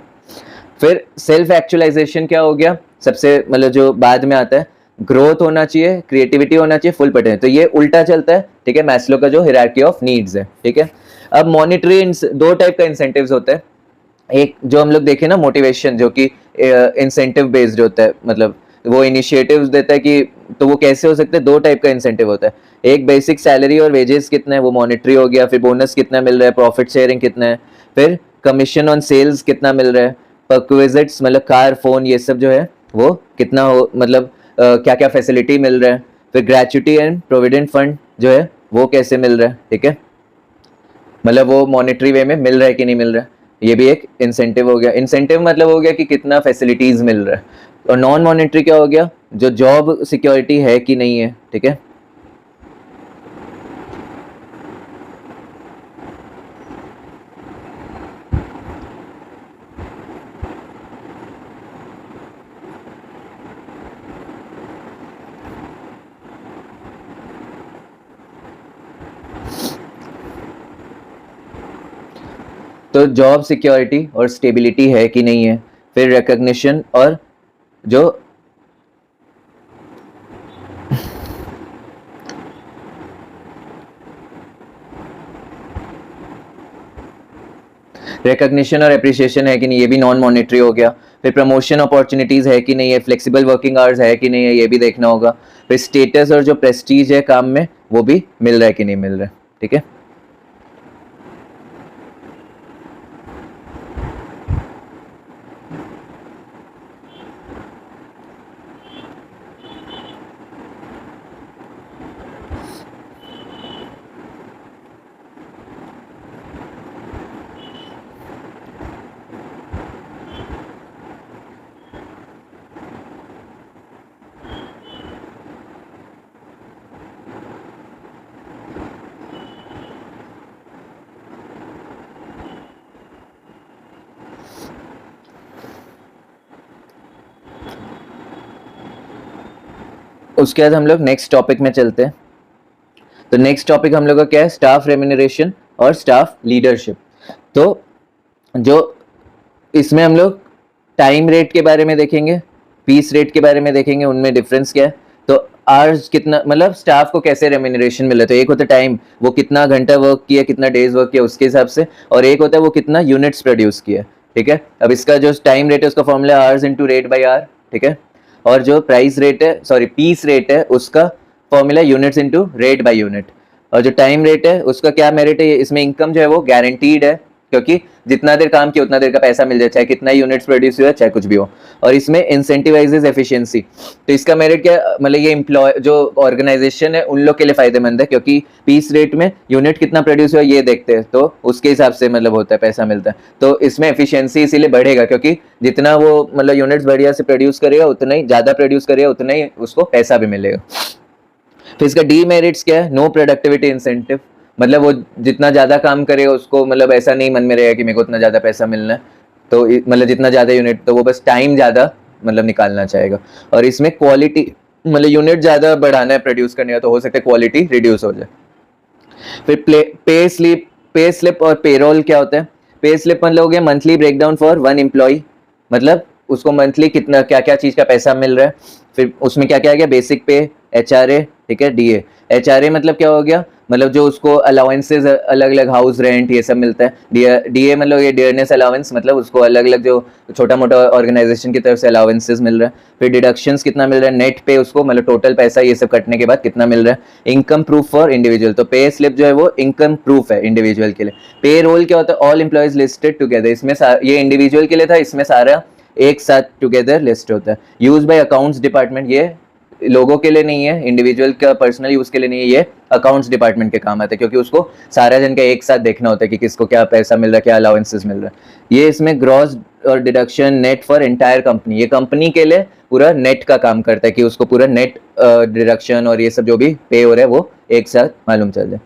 फिर सेल्फ एक्चुअलाइजेशन क्या हो गया, सबसे मतलब जो बाद में आता है, ग्रोथ होना चाहिए, क्रिएटिविटी होना चाहिए, फुल पोटेंशियल, तो ये उल्टा चलता है, ठीक है, मैस्लो का जो हायरार्की ऑफ नीड्स है, ठीक है। अब मॉनिटरी दो टाइप का इंसेंटिव्स होता है, एक जो हम लोग देखें ना मोटिवेशन, जो कि इंसेंटिव बेस्ड होता है, मतलब वो इनिशिएटिव्स देता है कि, तो वो कैसे हो सकते हैं, दो टाइप का इंसेंटिव होता है। एक बेसिक सैलरी और वेजेस कितना है वो मॉनेटरी हो गया, फिर बोनस कितना मिल रहा है, प्रॉफिट शेयरिंग कितना है, फिर कमीशन ऑन सेल्स कितना मिल रहा है, परक्विजिट्स मतलब कार फोन ये सब जो है वो कितना हो, मतलब क्या क्या फैसिलिटी मिल रहा है, फिर ग्रेचुटी एंड प्रोविडेंट फंड जो है वो कैसे मिल रहा है, ठीक है, मतलब वो मॉनेटरी वे में मिल रहा है कि नहीं मिल रहा है, ये भी एक इंसेंटिव हो गया। इंसेंटिव मतलब हो गया कि कितना फैसिलिटीज मिल रहा है। और नॉन मॉनेटरी क्या हो गया, जो जॉब सिक्योरिटी है कि नहीं है, ठीक है। तो जॉब सिक्योरिटी और स्टेबिलिटी है कि नहीं है, फिर रिकॉग्निशन और जो रिकॉग्निशन और अप्रिसिएशन है कि नहीं, ये भी नॉन मॉनेटरी हो गया। फिर प्रमोशन अपॉर्चुनिटीज है कि नहीं है, फ्लेक्सिबल वर्किंग आवर्स है कि नहीं है, ये भी देखना होगा। फिर स्टेटस और जो प्रेस्टीज है काम में वो भी मिल रहा है कि नहीं मिल रहा है, ठीक है। उसके बाद हम लोग नेक्स्ट टॉपिक में चलते हैं। तो नेक्स्ट टॉपिक हम लोग का क्या है, स्टाफ रेम्यूनरेशन और स्टाफ लीडरशिप। तो जो इसमें हम लोग टाइम रेट के बारे में देखेंगे, पीस रेट के बारे में देखेंगे, उनमें डिफरेंस क्या है। तो आवर्स कितना, मतलब स्टाफ को कैसे रेम्यूनरेशन मिल रहा है, तो एक होता है टाइम, वो कितना घंटा वर्क किया, कितना डेज वर्क किया उसके हिसाब से, और एक होता है वो कितना यूनिट्स प्रोड्यूस किया, ठीक है। अब इसका जो टाइम रेट है उसका formula hours into rate by hour, ठीक है। और जो प्राइस रेट है, सॉरी पीस रेट है, उसका formula units into rate by unit. और जो टाइम रेट है उसका क्या मेरिट है, इसमें इनकम जो है वो गारंटीड है, क्योंकि जितना देर काम किया उतना देर का पैसा मिल जाए, चाहे कितना यूनिट्स प्रोड्यूस हुआ चाहे कुछ भी हो। और इसमें इंसेंटिवाइजेस एफिशिएंसी, तो इसका मेरिट क्या, मतलब ये एम्प्लॉय जो ऑर्गेनाइजेशन है उन लोग के लिए फायदेमंद है, क्योंकि पीस रेट में यूनिट कितना प्रोड्यूस हुआ ये देखते हैं, तो उसके हिसाब से मतलब होता है पैसा मिलता है। तो इसमें एफिशिएंसी इसीलिए बढ़ेगा, क्योंकि जितना वो मतलब यूनिट्स बढ़िया से प्रोड्यूस करेगा, उतना ही ज्यादा प्रोड्यूस करेगा, उतना ही उसको पैसा भी मिलेगा। फिर इसका डीमेरिट्स क्या है, नो प्रोडक्टिविटी इंसेंटिव, मतलब वो जितना ज्यादा काम करेगा उसको मतलब ऐसा नहीं मन में रहेगा कि मेरे को उतना ज्यादा पैसा मिलना है, तो मतलब जितना ज्यादा यूनिट, तो वो बस टाइम ज्यादा मतलब निकालना चाहेगा। और इसमें क्वालिटी, मतलब यूनिट ज्यादा बढ़ाना है प्रोड्यूस करने का, तो हो सकता है क्वालिटी रिड्यूस हो जाए। फिर पे स्लिप और पेरोल क्या होता है। पे स्लिप मतलब हो गया monthly breakdown for one employ, मतलब उसको मंथली कितना क्या क्या चीज का पैसा मिल रहा है। फिर उसमें क्या क्या आ गया, बेसिक पे, एचआरए, ठीक है, डीए। एचआरए मतलब क्या हो गया, मतलब जो उसको अलाउंसेस अलग अलग, हाउस रेंट ये सब मिलता है। डीए मतलब ये डियरनेस अलाउंस, मतलब उसको अलग अलग जो छोटा मोटा ऑर्गेनाइजेशन की तरफ से अलाउंसेस मिल रहा है। फिर डिडक्शंस कितना मिल रहा है, नेट पे उसको मतलब टोटल पैसा ये सब कटने के बाद कितना मिल रहा है। इनकम प्रूफ फॉर इंडिविजुअल, तो पे स्लिप जो है वो इनकम प्रूफ है इंडिविजुअल के लिए। पे रोल क्या होता है, ऑल एम्प्लॉयज लिस्टेड टुगेदर, इसमें ये इंडिविजुअल के लिए था, इसमें सारा एक साथ टुगेदर लिस्ट होता है। यूज बाय अकाउंट्स डिपार्टमेंट, ये लोगों के लिए नहीं है, इंडिविजुअल का पर्सनल यूज के लिए नहीं है, ये अकाउंट्स डिपार्टमेंट के काम आता है, क्योंकि उसको सारा जन का एक साथ देखना होता है कि किसको क्या पैसा मिल रहा है, क्या अलाउंसेस मिल रहा है। ये इसमें ग्रॉस और deduction net for entire company, ये कंपनी के लिए पूरा नेट का काम करता है, कि उसको पूरा नेट डिडक्शन और ये सब जो भी पे हो रहा है वो एक साथ मालूम चल जाए।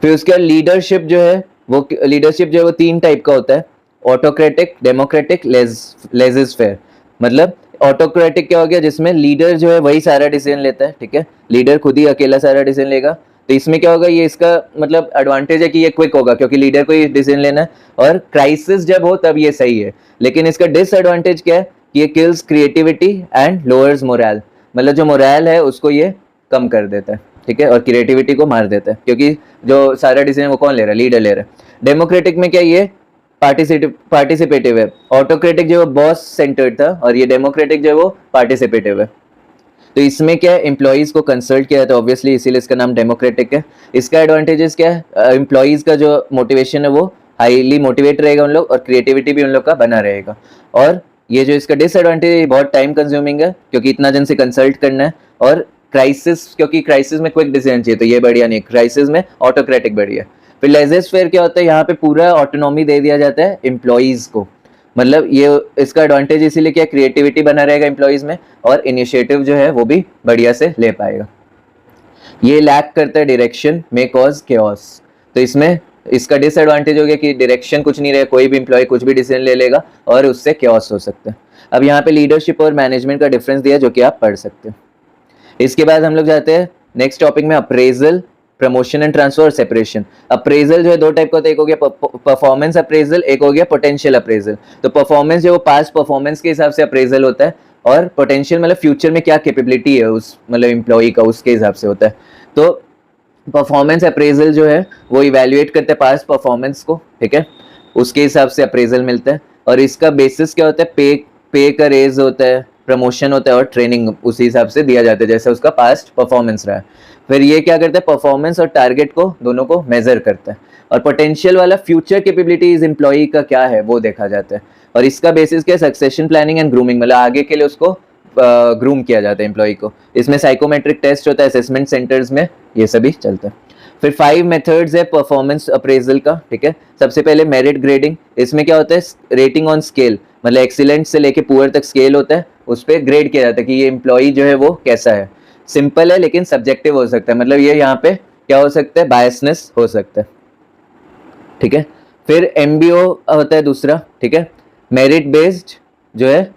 फिर उसके बाद लीडरशिप जो है वो, लीडरशिप जो है वो 3 टाइप का होता है, ऑटोक्रेटिक, डेमोक्रेटिक, लेजिस फेयर। मतलब ऑटोक्रेटिक क्या हो गया, जिसमें लीडर जो है वही सारा डिसीजन लेता है, ठीक है, लीडर खुद ही अकेला सारा डिसीजन लेगा। तो इसमें क्या होगा, ये इसका मतलब एडवांटेज है कि ये क्विक होगा, क्योंकि लीडर को ये डिसीजन लेना है, और क्राइसिस जब हो तब ये सही है। लेकिन इसका डिसएडवांटेज क्या है कि ये kills creativity and lowers moral, मतलब जो मोरल है उसको ये कम कर देता है, ठीक है, और क्रिएटिविटी को मार देता है, क्योंकि जो सारा डिसीजन वो कौन ले रहा है, लीडर ले रहा है। डेमोक्रेटिक में क्या, ये पार्टिसिपेटिव है। ऑटोक्रेटिक जो बॉस सेंटर्ड था, और ये डेमोक्रेटिक जो है वो पार्टिसिपेटिव है। तो इसमें क्या है, एम्प्लॉयज़ को कंसल्ट किया जाता है ऑब्वियसली, इसीलिए इसका नाम डेमोक्रेटिक है। इसका एडवांटेजेस क्या है, एम्प्लॉयज़ का जो मोटिवेशन है वो हाईली मोटिवेट रहेगा उन लोग, और क्रिएटिविटी भी उन लोग का बना रहेगा। और ये जो इसका डिसएडवांटेज है, बहुत टाइम कंज्यूमिंग है क्योंकि इतना जन से कंसल्ट करना है, और क्राइसिस, क्योंकि क्राइसिस में क्विक डिसीजन चाहिए, तो ये बढ़िया नहीं, क्राइसिस में ऑटोक्रेटिक बढ़िया। फिर लेजेस्ट फेयर क्या होता है, यहाँ पे पूरा ऑटोनॉमी दे दिया जाता है एम्प्लॉयज़ को, मतलब ये इसका एडवांटेज इसीलिए क्या, क्रिएटिविटी बना रहेगा एम्प्लॉयज़ में, और इनिशिएटिव जो है वो भी बढ़िया से ले पाएगा। ये लैक करता है डायरेक्शन, मे कॉज केओस। तो इसमें इसका डिसएडवांटेज हो गया कि डायरेक्शन कुछ नहीं रहेगा, कोई भी एम्प्लॉय कुछ भी डिसीजन ले लेगा और उससे केओस हो सकता है। अब यहाँ पे लीडरशिप और मैनेजमेंट का डिफरेंस दिया जो कि आप पढ़ सकते हैं। इसके बाद हम लोग जाते हैं नेक्स्ट टॉपिक में, अप्रेजल, प्रमोशन एंड ट्रांसफर और सेपरेशन। अप्रेजल जो है दो टाइप का होता है, एक हो गया परफॉर्मेंस अप्रेजल, एक हो गया पोटेंशियल अप्रेजल। तो परफॉर्मेंस जो पास्ट परफॉर्मेंस के हिसाब से अप्रेजल होता है, और पोटेंशियल मतलब फ्यूचर में क्या कैपेबिलिटी है उस मतलब एम्प्लॉई का, उसके हिसाब से होता है। तो परफॉर्मेंस अप्रेजल जो है वो इवेल्युएट करते हैं पास्ट परफॉर्मेंस को, ठीक है, उसके हिसाब से अप्रेजल मिलता है। और इसका बेसिस क्या होता है, पे का रेज होता है, प्रमोशन होता है, और ट्रेनिंग उसी हिसाब से दिया जाता है जैसे उसका पास्ट परफॉर्मेंस रहा है। फिर ये क्या करता है, परफॉर्मेंस और टारगेट को दोनों को मेजर करता है। और पोटेंशियल वाला फ्यूचर कैपेबिलिटीज एम्प्लॉई का क्या है वो देखा जाता है। और इसका बेसिस क्या है, सक्सेशन प्लानिंग एंड ग्रूमिंग, मतलब आगे के लिए उसको ग्रूम किया जाता है एम्प्लॉय को। इसमें साइकोमेट्रिक टेस्ट होता है असेसमेंट सेंटर्स में, ये सभी चलता है। फिर 5 मेथड्स है परफॉर्मेंस अप्रेजल का, ठीक है। सबसे पहले मेरिट ग्रेडिंग, इसमें क्या होता है, रेटिंग ऑन स्केल, मतलब एक्सीलेंट से लेके पुअर तक स्केल होता है, उस पर ग्रेड किया जाता है कि ये एम्प्लॉय जो है वो कैसा है। सिंपल है लेकिन सब्जेक्टिव हो सकता है, मतलब ये यहाँ पे क्या हो सकता है, बायसनेस हो सकता है, ठीक है। फिर एमबीओ होता है दूसरा, ठीक है, मेरिट बेस्ड जो है,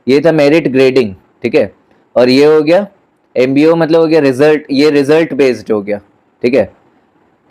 ये था मेरिट ग्रेडिंग, ठीक है। और ये हो गया एमबीओ, मतलब हो गया रिजल्ट, ये रिजल्ट बेस्ड हो गया, ठीक है।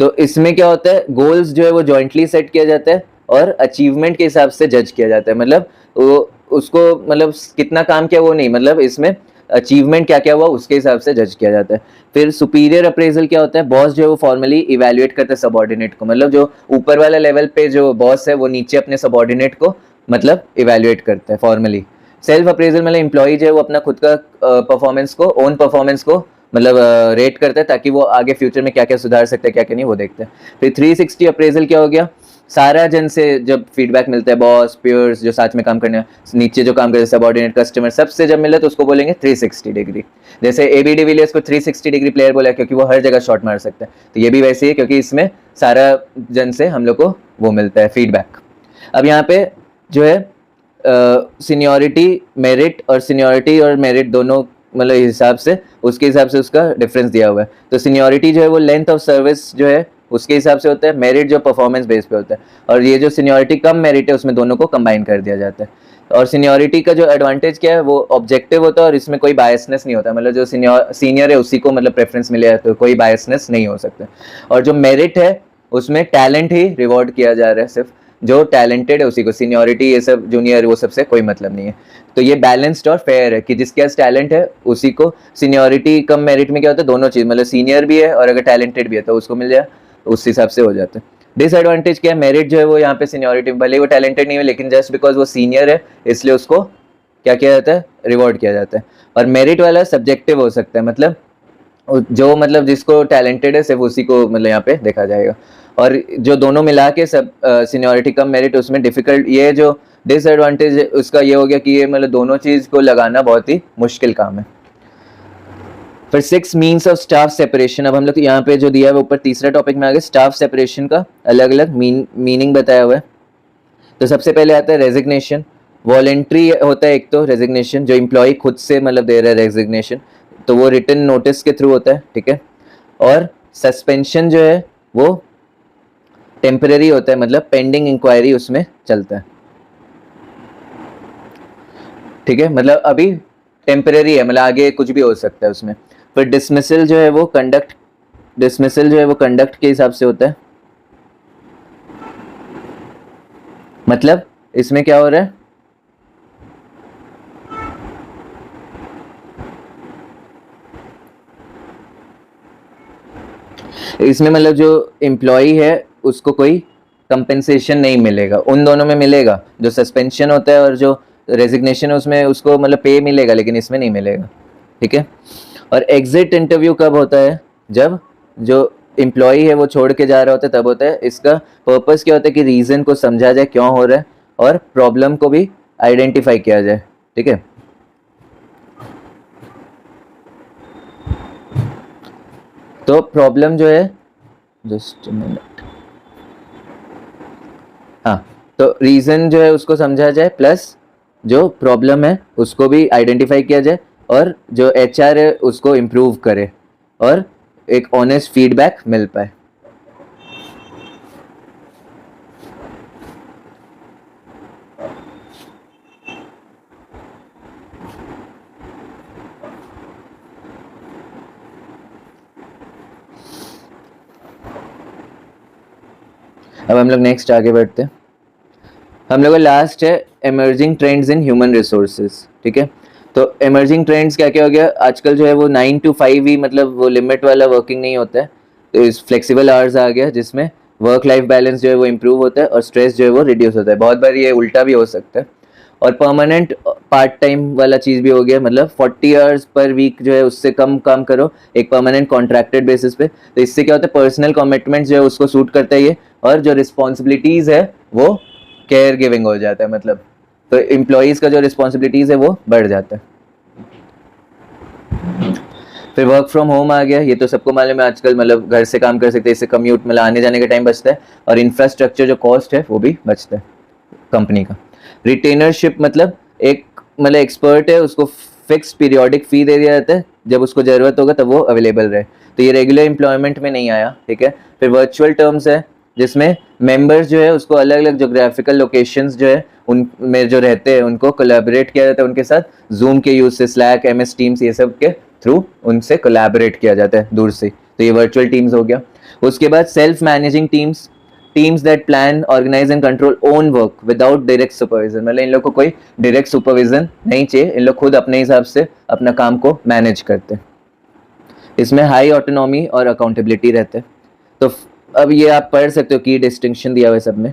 तो इसमें क्या होता है, गोल्स जो है वो जॉइंटली सेट किया जाता है और अचीवमेंट के हिसाब से जज किया जाता है, मतलब वो उसको मतलब कितना काम किया वो नहीं, मतलब इसमें अचीवमेंट क्या क्या हुआ उसके हिसाब से जज किया जाता है। फिर सुपीरियर अप्रेजल क्या होता है, बॉस जो है वो फॉर्मली इवेल्युएट करता है सबऑर्डिनेट को, मतलब जो ऊपर वाला लेवल पे जो बॉस है वो नीचे अपने सबऑर्डिनेट को मतलब इवेल्युएट करता है फॉर्मली। सेल्फ अप्रेजल मतलब एम्प्लॉय जो है वो अपना खुद का परफॉर्मेंस को, ओन परफॉर्मेंस को मतलब रेट करता है, ताकि वो आगे फ्यूचर में क्या क्या सुधार सकते हैं क्या क्या नहीं वो देखते हैं। फिर 360 अप्रेजल क्या हो गया, सारा जन से जब फीडबैक मिलता है, बॉस, पीयर्स जो साथ में काम करने, नीचे जो काम करते हैं, सबऑर्डिनेट, कस्टमर, सबसे जब मिले तो उसको बोलेंगे 360 डिग्री। जैसे एबी डिविलियर्स को 360 डिग्री प्लेयर बोला क्योंकि वो हर जगह शॉट मार सकता है, तो ये भी वैसे ही है क्योंकि इसमें सारा जन से हम लोग को वो मिलता है फीडबैक। अब यहाँ पे जो है सीनियरिटी मेरिट, और सीनियरिटी और मेरिट दोनों मतलब हिसाब से, उसके हिसाब से उसका डिफरेंस दिया हुआ है। तो सीनियरिटी जो है वो लेंथ ऑफ सर्विस जो है उसके हिसाब से होता है, मेरिट जो परफॉर्मेंस बेस पे होता है, और ये जो सीनियरिटी कम मेरिट है उसमें दोनों को कंबाइन कर दिया जाता है। और सीनियरिटी का जो एडवांटेज क्या है, वो ऑब्जेक्टिव होता है और इसमें कोई बायसनेस नहीं होता, मतलब जो सीनियर है उसी को मतलब प्रेफरेंस मिले, तो कोई बायसनेस नहीं हो सकता। और जो मेरिट है उसमें टैलेंट ही रिवॉर्ड किया जा रहा है, सिर्फ जो टैलेंटेड है उसी को, सीनियरिटी ये सब जूनियर वो सबसे कोई मतलब नहीं है। तो ये बैलेंस्ड और फेयर है कि जिसके पास टैलेंट है उसी को, सीनियरिटी कम मेरिट में क्या होता है, दोनों चीज मतलब सीनियर भी है और अगर टैलेंटेड भी है तो उसको मिल जाए, उस हिसाब से हो जाता है। डिसएडवांटेज क्या है, मेरिट जो है वो यहाँ पे सीनियरिटी, भले वो टैलेंटेड नहीं है लेकिन जस्ट बिकॉज वो सीनियर है इसलिए उसको क्या किया जाता है, रिवॉर्ड किया जाता है। और मेरिट वाला सब्जेक्टिव हो सकता है, मतलब जो मतलब जिसको टैलेंटेड है सिर्फ उसी को मतलब यहाँ पे देखा जाएगा। और जो दोनों मिला के सब सीनियरिटी कम मेरिट, उसमें डिफिकल्ट, ये जो डिसएडवांटेज है उसका ये हो गया कि ये मतलब दोनों चीज को लगाना बहुत ही मुश्किल काम है। फिर 6 मीन्स ऑफ स्टाफ सेपरेशन, अब हम लोग यहाँ पे जो दिया है वो ऊपर तीसरा टॉपिक में आ गया, स्टाफ सेपरेशन का अलग अलग मीनिंग बताया हुआ है। तो सबसे पहले आता है रेजिग्नेशन, वॉलेंट्री होता है एक तो रेजिग्नेशन, जो एम्प्लॉय खुद से मतलब दे रहा है रेजिग्नेशन, तो वो रिटन नोटिस के थ्रू होता है, ठीक है। और सस्पेंशन जो है वो टेम्पररी होता है, मतलब पेंडिंग इंक्वायरी उसमें चलता है, ठीक है, मतलब अभी टेम्पररी है, मतलब आगे कुछ भी हो सकता है उसमें। फिर डिसमिसल जो है वो कंडक्ट, डिसमिसल जो है वो कंडक्ट के हिसाब से होता है, मतलब इसमें क्या हो रहा है, इसमें मतलब जो एम्प्लॉय है उसको कोई कंपेंसेशन नहीं मिलेगा, उन दोनों में मिलेगा, जो सस्पेंशन होता है और जो रेजिग्नेशन है उसमें उसको मतलब पे मिलेगा लेकिन इसमें नहीं मिलेगा, ठीक है। और एग्जिट इंटरव्यू कब होता है? जब जो एम्प्लॉई है वो छोड़ के जा रहा होता है, तब होता है। इसका पर्पस क्या होता है कि रीज़न को समझा जाए क्यों हो रहा है, और प्रॉब्लम को भी आइडेंटिफाई किया जाए, ठीक है। तो प्रॉब्लम जो है, जस्ट मिनट, हाँ, तो रीज़न जो है उसको समझा जाए, प्लस जो प्रॉब्लम है उसको भी आइडेंटिफाई किया जाए, और जो एचआर है उसको इम्प्रूव करे, और एक ऑनेस्ट फीडबैक मिल पाए। अब हम लोग नेक्स्ट आगे बढ़ते हैं। हम लोग का लास्ट है emerging trends in human resources, ठीक है। तो एमर्जिंग ट्रेंड्स क्या क्या हो गया आजकल, जो है वो 9 to 5 ही, मतलब वो लिमिट वाला वर्किंग नहीं होता है, तो इस फ्लेक्सिबल आवर्स आ गया, जिसमें वर्क लाइफ बैलेंस जो है वो इम्प्रूव होता है, और स्ट्रेस जो है वो रिड्यूस होता है। बहुत बार ये उल्टा भी हो सकता है। और परमानेंट पार्ट टाइम वाला चीज़ भी हो गया, मतलब 40 आवर्स पर वीक जो है उससे कम काम करो एक परमानेंट कॉन्ट्रैक्टेड बेसिस पे। तो इससे क्या होता है, पर्सनल कमिटमेंट जो है उसको सूट करता है ये, और जो रिस्पॉन्सिबिलिटीज़ है वो केयर गिविंग हो जाता है, मतलब तो एम्प्लॉयज़ का जो रिस्पॉन्सिबिलिटीज़ है वो बढ़ जाता है। फिर वर्क फ्रॉम होम आ गया, ये तो सबको मालूम है आजकल, मतलब घर से काम कर सकते हैं, इससे कम्यूट, मतलब आने जाने का टाइम बचता है, और इंफ्रास्ट्रक्चर जो कॉस्ट है वो भी बचता है कंपनी का। रिटेनरशिप मतलब एक, मतलब एक्सपर्ट है उसको फिक्स पीरियोडिक फी दे दिया जाता है, जब उसको ज़रूरत होगा तब वो अवेलेबल रहे, तो ये रेगुलर एम्प्लॉयमेंट में नहीं आया, ठीक है। फिर वर्चुअल टर्म्स है, जिसमें मेंबर्स जो है उसको अलग अलग जोग्राफिकल लोकेशंस जो है उनमें जो रहते हैं उनको कोलैबोरेट किया जाता है उनके साथ, जूम के यूज से, स्लैक, MS टीम्स, ये सब के थ्रू उनसे कोलैबोरेट किया जाता है दूर से, तो ये वर्चुअल टीम्स हो गया। उसके बाद self managing teams, teams that plan, organize and control own work without direct supervision, मतलब इन लोग को कोई डायरेक्ट सुपरविजन नहीं चाहिए, इन लोग खुद अपने हिसाब से अपना काम को मैनेज करते हैं। इसमें हाई ऑटोनॉमी और अकाउंटेबिलिटी रहते हैं। तो अब ये आप पढ़ सकते हो की डिस्टिंक्शन दिया हुआ है सब में।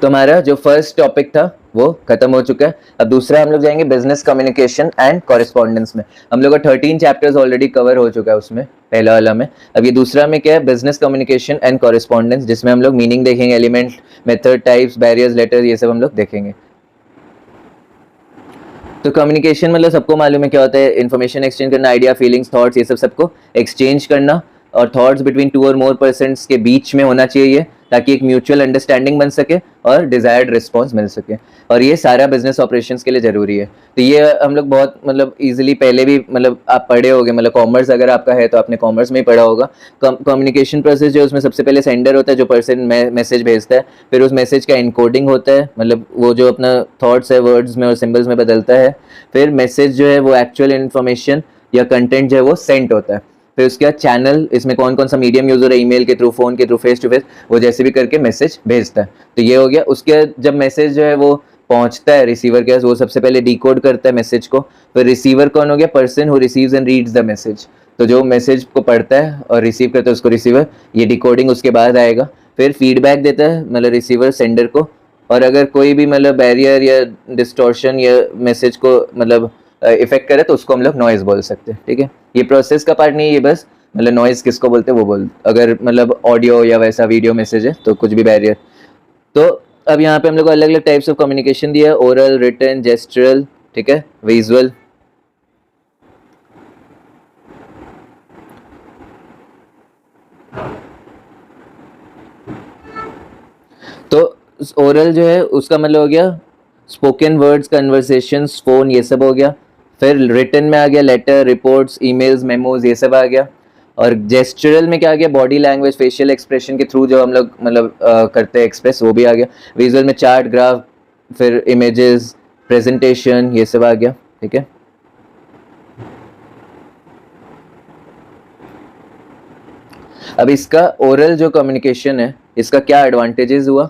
तो हमारा जो फर्स्ट टॉपिक था वो खत्म हो चुका है। अब दूसरा हम लोग जाएंगे बिजनेस कम्युनिकेशन एंड कॉरेस्पॉन्डेंस में। हम लोग का 13 चैप्टर्स ऑलरेडी कवर हो चुका है उसमें, पहला वाला में। अब ये दूसरा में क्या है, बिजनेस कम्युनिकेशन एंड कॉरेस्पॉन्डेंस, जिसमें हम लोग मीनिंग देखेंगे, element, method, types, barriers, letters, ये सब हम लोग देखेंगे। तो कम्युनिकेशन मतलब सबको मालूम है क्या होता है, इन्फॉर्मेशन एक्सचेंज करना, आइडिया, फीलिंग्स, थॉट्स, ये सब सबको एक्सचेंज करना, और थॉट्स बिटवीन 2 और मोर पर्सन्स के बीच में होना चाहिए, ताकि एक म्यूचुअल अंडरस्टैंडिंग बन सके और डिजायर्ड रिस्पॉन्स मिल सके, और ये सारा बिजनेस ऑपरेशंस के लिए जरूरी है। तो ये हम लोग बहुत, मतलब इजीली पहले भी, मतलब आप पढ़े होगे, मतलब कॉमर्स अगर आपका है तो आपने कॉमर्स में ही पढ़ा होगा। कम्युनिकेशन प्रोसेस जो उसमें सबसे पहले सेंडर होता है, जो पर्सन मैसेज भेजता है, फिर उस मैसेज का इनकोडिंग होता है, मतलब वो जो अपना थॉट्स है वर्ड्स में और सिंबल्स में बदलता है, फिर मैसेज जो है वो एक्चुअल इन्फॉर्मेशन या कंटेंट जो है वो सेंड होता है, फिर उसके बाद चैनल, इसमें कौन कौन सा मीडियम यूज हो रहा है, ईमेल के थ्रू, फोन के थ्रू, फेस टू फेस, वो जैसे भी करके मैसेज भेजता है। तो ये हो गया। उसके बाद जब मैसेज जो है वो पहुंचता है रिसीवर के पास, वो सबसे पहले डिकोड करता है मैसेज को। फिर रिसीवर कौन हो गया, person who receives and reads the message, तो जो मैसेज को पढ़ता है और रिसीव करता है उसको रिसीवर, ये डिकोडिंग उसके बाद आएगा। फिर फीडबैक देता है मतलब रिसीवर सेंडर को, और अगर कोई भी मतलब बैरियर या डिस्टॉर्शन या मैसेज को मतलब इफेक्ट करे तो उसको हम लोग नॉइज बोल सकते हैं, ठीक है। ये प्रोसेस का पार्ट नहीं है, ये बस मतलब नॉइज किसको बोलते हैं वो बोल, अगर मतलब ऑडियो या वैसा वीडियो मैसेज है तो कुछ भी बैरियर। तो अब यहाँ पे हम लोग को अलग अलग टाइप्स ऑफ कम्युनिकेशन दिया है, ओरल, रिटन, जेस्चरल, ठीक है, विजुअल। तो ओरल जो है उसका मतलब हो गया स्पोकन वर्ड्स, कन्वर्सेशंस, फोन, ये सब हो गया। फिर रिटन में आ गया लेटर, रिपोर्ट्स, ईमेल्स, मेमोज, ये सब आ गया। और जेस्चरल में क्या आ गया, बॉडी लैंग्वेज, फेशियल एक्सप्रेशन के थ्रू जो हम लोग मतलब करते हैं एक्सप्रेस, वो भी आ गया। विजुअल में चार्ट, ग्राफ, फिर इमेजेस, प्रेजेंटेशन, ये सब आ गया, ठीक है। अब इसका ओरल जो कम्युनिकेशन है इसका क्या एडवांटेजेस हुआ,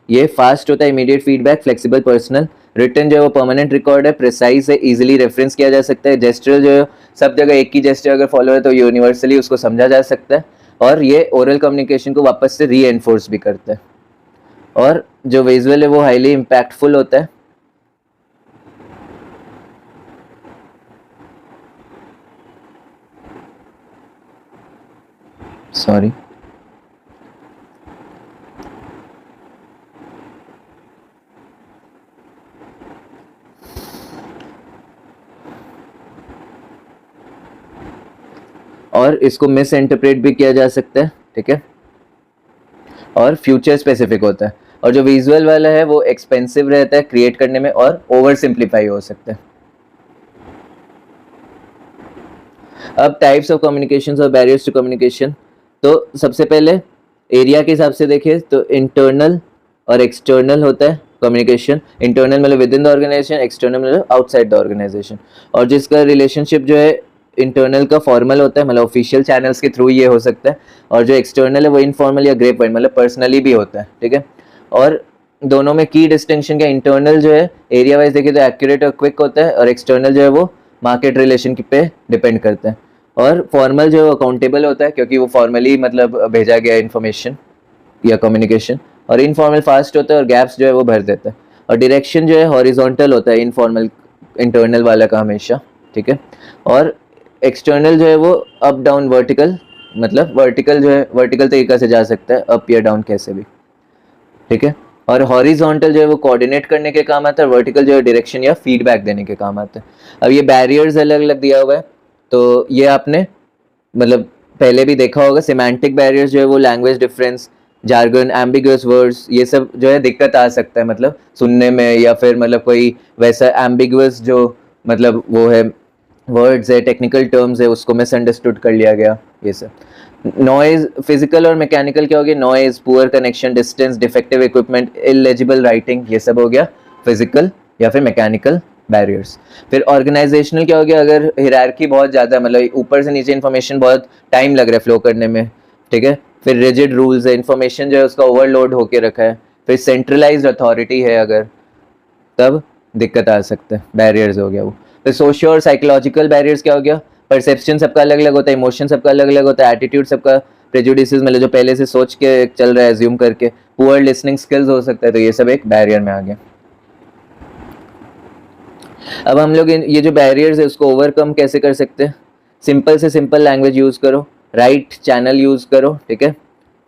ये फास्ट होता है, immediate feedback, flexible, personal. Written जो है वो परमानेंट रिकॉर्ड है, प्रिसाइज है, इजीली रेफरेंस किया जा सकता है। जेस्चरल जो है सब जगह एक ही जेस्चर अगर फॉलो है तो यूनिवर्सली उसको समझा जा सकता है, और ये ओरल कम्युनिकेशन को वापस से री एनफोर्स भी करता है। और जो विजुअल है वो हाईली इम्पैक्टफुल होता है। सॉरी। और इसको मिस इंटरप्रेट भी किया जा सकता है, ठीक है, और फ्यूचर स्पेसिफिक होता है। और जो विजुअल वाला है वो एक्सपेंसिव रहता है क्रिएट करने में और ओवर सिंप्लीफाई हो सकता है। अब टाइप्स ऑफ कम्युनिकेशन और बैरियर्स टू कम्युनिकेशन, तो सबसे पहले एरिया के हिसाब से देखें तो इंटरनल और एक्सटर्नल होता है कम्युनिकेशन। इंटरनल मतलब within the organization, external मतलब आउटसाइड द ऑर्गेनाइजेशन। और जिसका रिलेशनशिप जो है इंटरनल का फॉर्मल होता है, मतलब ऑफिशियल चैनल्स के थ्रू ये हो सकता है, और जो एक्सटर्नल है वो इनफॉर्मल या ग्रेप वाइन मतलब पर्सनली भी होता है, ठीक है। और दोनों में की डिस्टिंक्शन क्या, इंटरनल जो है एरिया वाइज देखें तो एक्यूरेट और क्विक होता है, और एक्सटर्नल जो है वो मार्केट रिलेशन पे डिपेंड करता है। और फॉर्मल जो है अकाउंटेबल होता है क्योंकि वो फॉर्मली मतलब भेजा गया इन्फॉर्मेशन या कम्युनिकेशन, और इनफॉर्मल फास्ट होता है और गैप्स जो है वो भर देता है। और डायरेक्शन जो है हॉरिजॉन्टल होता है इनफॉर्मल इंटरनल वाला का हमेशा, ठीक है। और एक्सटर्नल जो है वो अप डाउन वर्टिकल, मतलब वर्टिकल जो है वर्टिकल तरीका से जा सकता है, अप या डाउन कैसे भी, ठीक है। और हॉरिजॉन्टल जो है वो कोऑर्डिनेट करने के काम आता है, वर्टिकल जो है डायरेक्शन या फीडबैक देने के काम आता है। अब ये बैरियर्स अलग अलग दिया हुआ है, तो ये आपने मतलब पहले भी देखा होगा। सिमेंटिक बैरियर्स जो है वो language difference, jargon, ambiguous words, ये सब जो है दिक्कत आ सकता है मतलब सुनने में, या फिर मतलब कोई वैसा एम्बिगुअस जो मतलब वो है वर्ड्स है, टेक्निकल टर्म्स है, उसको मिसअंडरस्टूड कर लिया गया, ये सब। नॉइज, फिजिकल और मैकेनिकल क्या हो गया, noise, poor connection, distance, defective equipment, illegible writing, ये सब हो गया फिजिकल या फिर मैकेनिकल बैरियर्स। फिर ऑर्गेनाइजेशनल क्या हो गया, अगर हिरार्की बहुत ज़्यादा मतलब ऊपर से नीचे इन्फॉर्मेशन बहुत टाइम लग रहा है फ्लो करने में, ठीक है। फिर रिजिड रूल्स है, इन्फॉर्मेशन जो है उसका ओवरलोड होके रखा है। फिर सेंट्रलाइज्ड अथॉरिटी है अगर, तब दिक्कत आ सकता है, बैरियर्स हो गया वो। फिर सोशियो और साइकोलॉजिकल बैरियर्स क्या हो गया, परसेप्शन सबका अलग अलग होता है, इमोशन सबका अलग अलग होता है, एटीट्यूड सबका, प्रेजुडिसेस मतलब जो पहले से सोच के चल रहा है एज्यूम करके, पुअर लिसनिंग स्किल्स हो सकता है, तो ये सब एक बैरियर में आ गया। अब हम लोग ये जो बैरियर्स है उसको ओवरकम कैसे कर सकते हैं, सिंपल से सिंपल लैंग्वेज यूज़ करो, राइट चैनल यूज़ करो, ठीक है।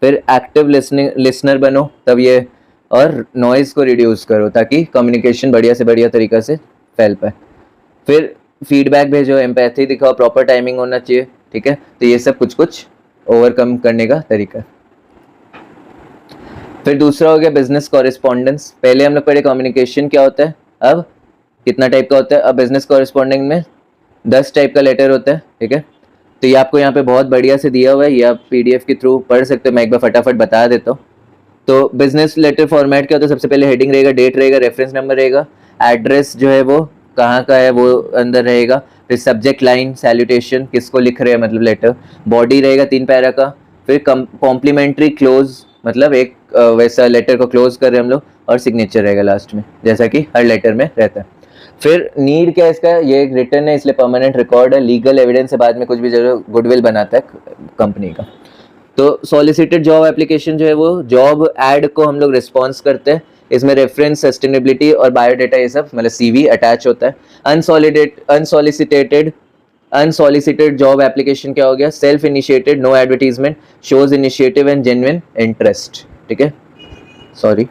फिर एक्टिव लिसनर बनो तब ये, और नॉइज़ को रिड्यूस करो ताकि कम्युनिकेशन बढ़िया से बढ़िया तरीका से फैल पाए। फिर फीडबैक भेजो, एम्पैथी दिखाओ, प्रॉपर टाइमिंग होना चाहिए, ठीक है। तो ये सब कुछ कुछ ओवरकम करने का तरीका। फिर दूसरा हो गया बिजनेस कॉरेस्पॉन्डेंस। पहले हम लोग पढ़े कम्युनिकेशन क्या होता है, अब कितना टाइप का होता है। अब बिजनेस कॉरेस्पॉन्डिंग में 10 टाइप का लेटर होता है, ठीक है। तो ये आपको यहाँ पे बहुत बढ़िया से दिया हुआ है, ये आप PDF के थ्रू पढ़ सकते हो, मैं एक बार फटाफट बता देता हूँ। तो बिजनेस लेटर फॉर्मेट क्या होता है, सबसे पहले हेडिंग रहेगा, डेट रहेगा, रेफरेंस नंबर रहेगा, एड्रेस जो है वो कहाँ का है वो अंदर रहेगा, फिर सब्जेक्ट लाइन, सैल्यूटेशन, किसको लिख रहे हैं मतलब लेटर, बॉडी रहेगा 3 पैरा का, फिर कॉम्प्लीमेंट्री क्लोज मतलब एक वैसा लेटर को क्लोज कर रहे हैं हम लोग, और सिग्नेचर रहेगा लास्ट में जैसा कि हर लेटर में रहता है। फिर नीड क्या है इसका, ये एक रिटर्न है इसलिए परमानेंट रिकॉर्ड है, लीगल एविडेंस है, बाद में कुछ भी जरूर गुडविल बनाता है कंपनी का। तो सॉलिसिटेड जॉब एप्लीकेशन जो है वो जॉब एड को हम लोग रिस्पॉन्स करते हैं, इसमें रेफरेंस, सस्टेनेबिलिटी और बायोडाटा ये सब मतलब CV अटैच होता है। अनसॉलिसिटेड जॉब एप्लीकेशन क्या हो गया, self initiated, no advertisement, shows initiative and genuine interest, ठीक है। सॉरी,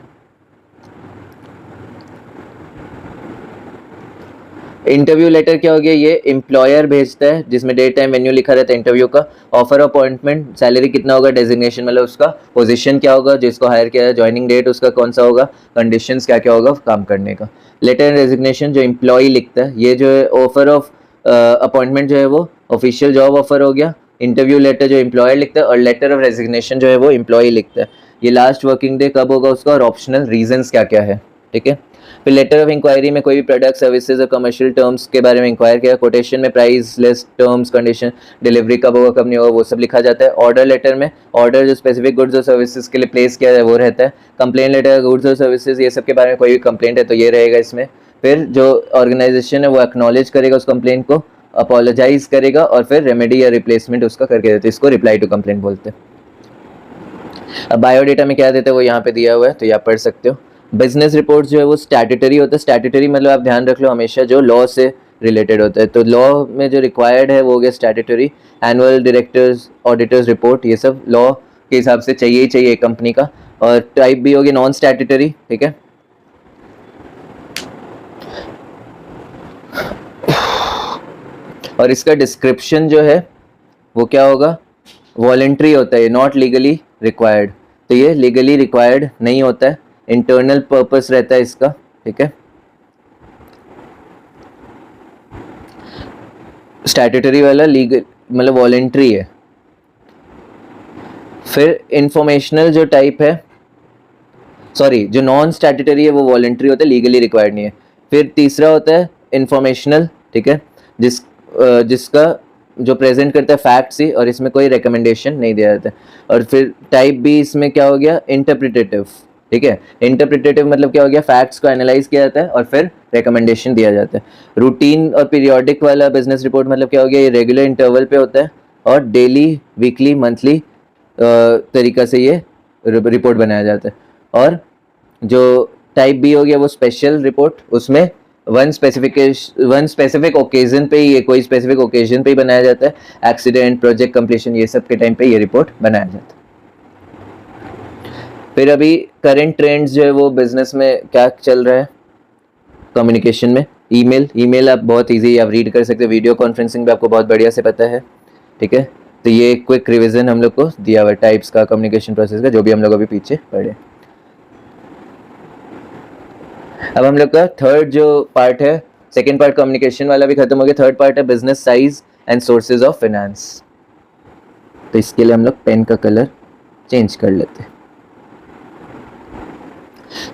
इंटरव्यू लेटर क्या हो गया, ये एम्प्लॉयर भेजता है जिसमें डेट टाइम वेन्यू लिखा रहता है इंटरव्यू का, ऑफर अपॉइंटमेंट, सैलरी कितना होगा, डेजिग्नेशन मतलब उसका पोजीशन क्या होगा जिसको हायर किया है, ज्वाइनिंग डेट उसका कौन सा होगा, कंडीशंस क्या क्या होगा काम करने का। लेटर एंड रेजिग्नेशन जो एम्प्लॉय लिखता है, ये जो है ऑफर ऑफ अपॉइंटमेंट जो है वो ऑफिशियल जॉब ऑफर हो गया, इंटरव्यू लेटर जो एम्प्लॉयर लिखता है, और लेटर ऑफ रेजिग्नेशन जो है वो एम्प्लॉय लिखता है, ये लास्ट वर्किंग डे कब होगा उसका, और ऑप्शनल रीजंस क्या क्या है, ठीक है। फिर लेटर ऑफ इंक्वायरी में कोई भी प्रोडक्ट, सर्विसेज और कमर्शियल टर्म्स के बारे में इंक्वायर किया, कोटेशन में price list, terms, condition, delivery कब होगा कब नहीं होगा वो सब लिखा जाता है। ऑर्डर लेटर में ऑर्डर जो स्पेसिफिक गुड्स और सर्विसेज के लिए प्लेस किया है वो रहता है। कंप्लेन लेटर, गुड्स और सर्विसेज ये सब के बारे में कोई भी कंप्लेंट है तो ये रहेगा इसमें। फिर जो ऑर्गेनाइजेशन है वो एक्नॉलेज करेगा उस कंप्लेंट को, अपोलोजाइज करेगा, और फिर रेमेडी या रिप्लेसमेंट उसका करके देते हैं, इसको रिप्लाई टू कंप्लेंट बोलते हैं। अब बायोडेटा में क्या देते हैं वो यहाँ पे दिया हुआ है, तो ये आप पढ़ सकते हो। बिजनेस रिपोर्ट जो है वो स्टैट्यूटरी होता है, स्टैट्यूटरी मतलब आप ध्यान रख लो हमेशा जो लॉ से रिलेटेड होता है। तो लॉ में जो रिक्वायर्ड है वो हो गया statutory, annual, directors, auditors report, ये सब लॉ के हिसाब से चाहिए ही चाहिए कंपनी का। और टाइप बी हो गया नॉन स्टैट्यूटरी, ठीक है। और इसका डिस्क्रिप्शन जो है वो क्या होगा, वॉलेंट्री होता है, नॉट लीगली रिक्वायर्ड। तो ये लीगली रिक्वायर्ड नहीं होता है, इंटरनल पर्पस रहता है इसका, ठीक है। स्टैट्यूटरी वाला लीगल मतलब वॉलेंट्री है। फिर इंफॉर्मेशनल जो टाइप है, सॉरी जो नॉन स्टैट्यूटरी है वो वॉलेंट्री होता है, लीगली रिक्वायर्ड नहीं है। फिर तीसरा होता है इंफॉर्मेशनल, ठीक है, जिसका जो प्रेजेंट करता है फैक्ट्स ही, और इसमें कोई रिकमेंडेशन नहीं दिया जाता है। और फिर टाइप बी इसमें क्या हो गया, इंटरप्रिटेटिव, ठीक है। इंटरप्रिटेटिव मतलब क्या हो गया, फैक्ट्स को एनालाइज किया जाता है और फिर रिकमेंडेशन दिया जाता है। रूटीन और पीरियोडिक वाला बिजनेस रिपोर्ट मतलब क्या हो गया, ये रेगुलर इंटरवल पे होता है और डेली, वीकली, मंथली तरीका से ये रिपोर्ट बनाया जाता है। और जो टाइप बी हो गया वो स्पेशल रिपोर्ट, उसमें वन स्पेसिफिक ओकेजन पे ही, कोई स्पेसिफिक ओकेजन पे ही बनाया जाता है, एक्सीडेंट, प्रोजेक्ट कंप्लीशन, ये सब के टाइम पे ये रिपोर्ट बनाया जाता है। फिर अभी करंट ट्रेंड्स जो है वो बिजनेस में क्या चल रहा है कम्युनिकेशन में, ईमेल आप बहुत इजी आप रीड कर सकते हो, वीडियो कॉन्फ्रेंसिंग भी आपको बहुत बढ़िया से पता है, ठीक है। तो ये क्विक रिवीजन हम लोग को दिया हुआ टाइप्स का, कम्युनिकेशन प्रोसेस का, जो भी हम लोग अभी पीछे पढ़े। अब हम लोग का थर्ड जो पार्ट है, सेकेंड पार्ट कम्युनिकेशन वाला भी खत्म हो गया, थर्ड पार्ट है business size and sources of finance. तो इसके लिए हम लोग पेन का कलर चेंज कर लेते हैं।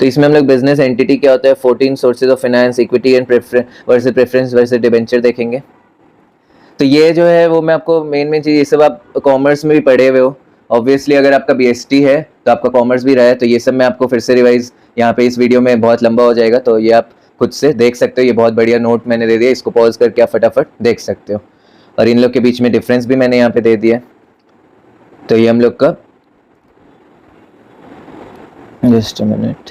तो इसमें हम लोग बिजनेस एंटिटी क्या होता है, 14 sources of finance, equity and preference versus debenture देखेंगे। तो ये जो है वो मैं आपको मेन चीज़, ये सब आप कॉमर्स में भी पढ़े हुए हो ऑब्वियसली, अगर आपका बीएसटी है तो आपका कॉमर्स भी रहा है, तो ये सब मैं आपको फिर से रिवाइज यहाँ पे इस वीडियो में बहुत लंबा हो जाएगा, तो ये आप खुद से देख सकते हो, ये बहुत बढ़िया नोट मैंने दे दिया, इसको पॉज करके आप फटाफट देख सकते हो। और इन लोग के बीच में डिफरेंस भी मैंने यहाँ पे दे दिया। तो ये हम लोग का, जस्ट अ मिनट,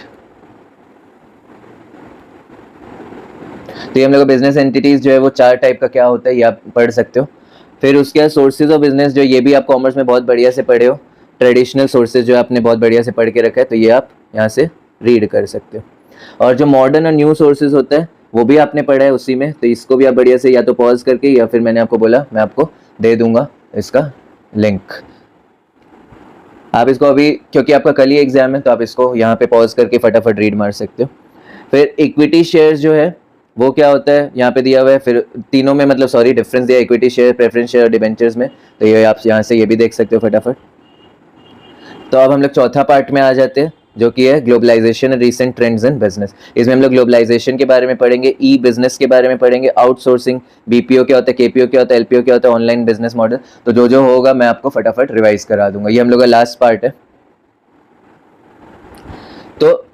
तो ये हम लोग का बिजनेस एंटिटीज जो है वो 4 टाइप का क्या होता है ये आप पढ़ सकते हो। फिर उसके बाद सोर्सेज ऑफ बिजनेस, जो ये भी आप कॉमर्स में बहुत बढ़िया से पढ़े हो, ट्रेडिशनल सोर्सेज जो आपने बहुत बढ़िया से पढ़ के रखा है, तो ये आप यहाँ से रीड कर सकते हो। और जो मॉडर्न और न्यू सोर्सेज होता है वो भी आपने पढ़ा है उसी में, तो इसको भी आप बढ़िया से या तो पॉज करके, या फिर मैंने आपको बोला मैं आपको दे दूंगा इसका लिंक, आप इसको अभी, क्योंकि आपका कल ही एग्जाम है, तो आप इसको यहाँ पे पॉज करके फटाफट रीड मार सकते हो। फिर इक्विटी शेयर्स जो है वो क्या होता है यहाँ पे दिया हुआ है, फिर तीनों में मतलब सॉरी डिफरेंस दिया, इक्विटी शेयर, प्रेफरेंस शेयर और डिबेंचर्स में, तो ये आप यहाँ से ये भी देख सकते हो फटाफट। तो अब हम लोग चौथा पार्ट में आ जाते हैं, जो कि है globalization and recent trends in business. इसमें हम लोग ग्लोबलाइजेशन के बारे में पढ़ेंगे, ई बिजनेस के बारे में पढ़ेंगे, आउटसोर्सिंग, बीपीओ क्या होता है, केपीओ क्या होता है, एलपीओ क्या होता है, ऑनलाइन बिजनेस मॉडल। तो जो जो होगा मैं आपको फटाफट रिवाइज करा दूंगा, ये हम लोग का लास्ट पार्ट है। तो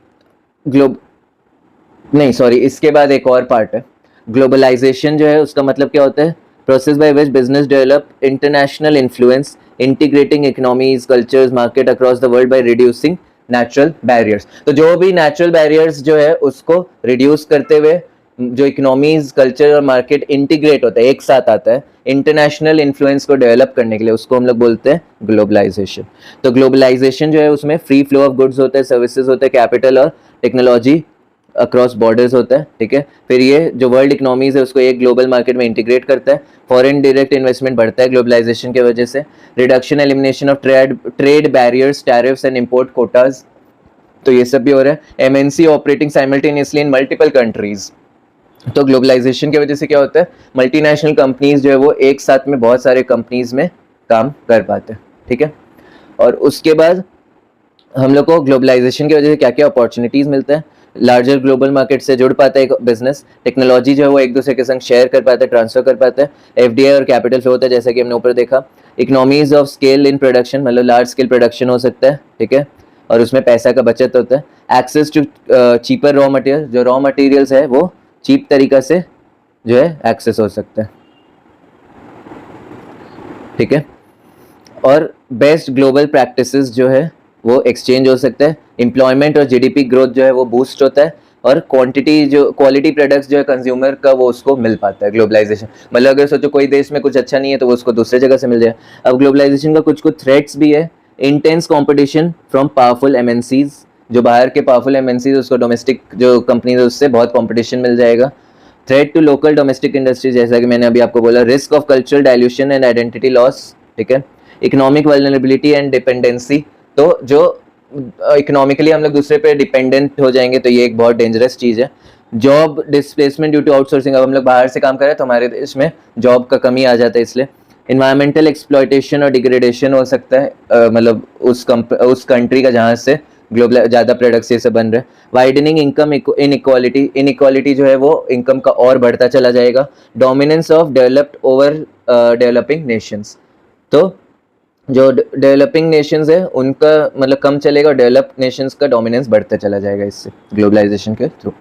नहीं सॉरी, इसके बाद एक और पार्ट है ग्लोबलाइजेशन, जो है उसका मतलब क्या होता है, process by which business develop international influence, integrating economies, cultures, market across the world by reducing natural barriers. तो जो भी नेचुरल बैरियर्स जो है उसको रिड्यूस करते हुए जो इकोनॉमीज, कल्चर और मार्केट इंटीग्रेट होता है, एक साथ आता है इंटरनेशनल इन्फ्लुएंस को डेवलप करने के लिए, उसको हम लोग बोलते हैं ग्लोबलाइजेशन। तो ग्लोबलाइजेशन जो है उसमें फ्री फ्लो ऑफ गुड्स होता है, सर्विसेज होते हैं, कैपिटल और टेक्नोलॉजी अक्रॉस बॉर्डर्स होता है, ठीक है। फिर ये जो वर्ल्ड इकोनॉमीज है उसको एक ग्लोबल मार्केट में इंटीग्रेट करता है, फॉरेन डायरेक्ट इन्वेस्टमेंट बढ़ता है ग्लोबलाइजेशन की वजह से, reduction elimination of trade barriers, tariffs and import Kota's, तो ये सब भी हो रहा है। एमएनसी ऑपरेटिंग साइमल्टेनियसली इन मल्टीपल कंट्रीज, तो ग्लोबलाइजेशन की वजह से क्या होता है, मल्टीनेशनल कंपनीज जो है वो एक साथ में बहुत सारे कंपनीज में काम कर पाते हैं, ठीक है। और उसके बाद हम लोग को ग्लोबलाइजेशन की वजह से क्या क्या अपॉर्चुनिटीज मिलते हैं, लार्जर ग्लोबल मार्केट से जुड़ पाता है एक बिजनेस, टेक्नोलॉजी जो है वो एक दूसरे के संग शेयर कर पाता है, ट्रांसफर कर पाता है, एफडीआई और कैपिटल फ्लो होता है जैसा कि हमने ऊपर देखा, economies of scale in production, मतलब लार्ज स्केल प्रोडक्शन हो सकता है, ठीक है, और उसमें पैसा का बचत होता है, access to cheaper raw material, जो रॉ मटेरियल्स है वो चीप तरीका से जो है एक्सेस हो सकता है, ठीक है। और बेस्ट ग्लोबल प्रैक्टिसेस जो है वो एक्सचेंज हो सकता है, एम्प्लॉयमेंट और जीडीपी ग्रोथ जो है वो बूस्ट होता है, और क्वांटिटी जो क्वालिटी प्रोडक्ट्स जो है कंज्यूमर का वो उसको मिल पाता है। ग्लोबलाइजेशन मतलब अगर सोचो कोई देश में कुछ अच्छा नहीं है तो वो उसको दूसरे जगह से मिल जाए। अब ग्लोबलाइजेशन का कुछ कुछ थ्रेट्स भी है। Intense competition from powerful MNCs, जो बाहर के पावरफुल एमएनसीज उसको डोमेस्टिक जो कंपनीज है उससे बहुत कंपटीशन मिल जाएगा। Threat to local domestic industry, जैसा कि मैंने अभी आपको बोला। Risk of cultural dilution and identity loss, ठीक है। इकोनॉमिक वल्नरेबिलिटी एंड डिपेंडेंसी, तो जो इकोनॉमिकली हम लोग दूसरे पे डिपेंडेंट हो जाएंगे तो ये एक बहुत डेंजरस चीज़ है। Job displacement due to outsourcing, अब हम लोग बाहर से काम कर रहे हैं तो हमारे देश में जॉब का कमी आ जाता है इसलिए। इन्वायरमेंटल एक्सप्लॉयटेशन और डिग्रेडेशन हो सकता है, मतलब उस कंट्री का जहाँ से ग्लोबल ज़्यादा प्रोडक्ट्स ये सब बन रहे हैं। वाइडनिंग इनकम इनइक्वालिटी जो है वो इनकम का और बढ़ता चला जाएगा। Dominance of developed over developing Nations, तो जो डेवलपिंग नेशंस है उनका मतलब कम चलेगा और डेवलप्ड नेशंस का डोमिनेंस बढ़ता चला जाएगा इससे ग्लोबलाइजेशन के थ्रू।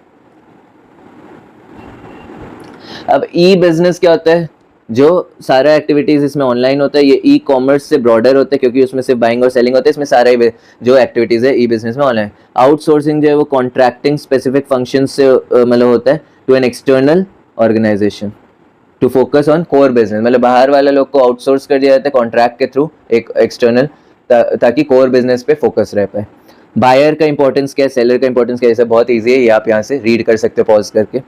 अब ई बिजनेस क्या होता है? जो सारा एक्टिविटीज इसमें ऑनलाइन होता है, ये ई कॉमर्स से ब्रॉडर होता है क्योंकि उसमें सिर्फ बाइंग और सेलिंग होता है। इसमें सारे जो एक्टिविटीज है ई बिजनेस में ऑनलाइन। आउटसोर्सिंग जो है वो कॉन्ट्रैक्टिंग स्पेसिफिक फंक्शन से मतलब होता है to an external organization to focus on core business, मतलब बाहर वाले लोग को आउटसोर्स कर दिया जाता है कॉन्ट्रैक्ट के थ्रू एक एक्सटर्नल, ताकि कोर बिजनेस पे फोकस रह पाए। बायर का इंपॉर्टेंस क्या है, सेलर का इंपॉर्टेंस क्या है, ये बहुत ईजी है, ये आप यहाँ से रीड कर सकते हो पॉज करके।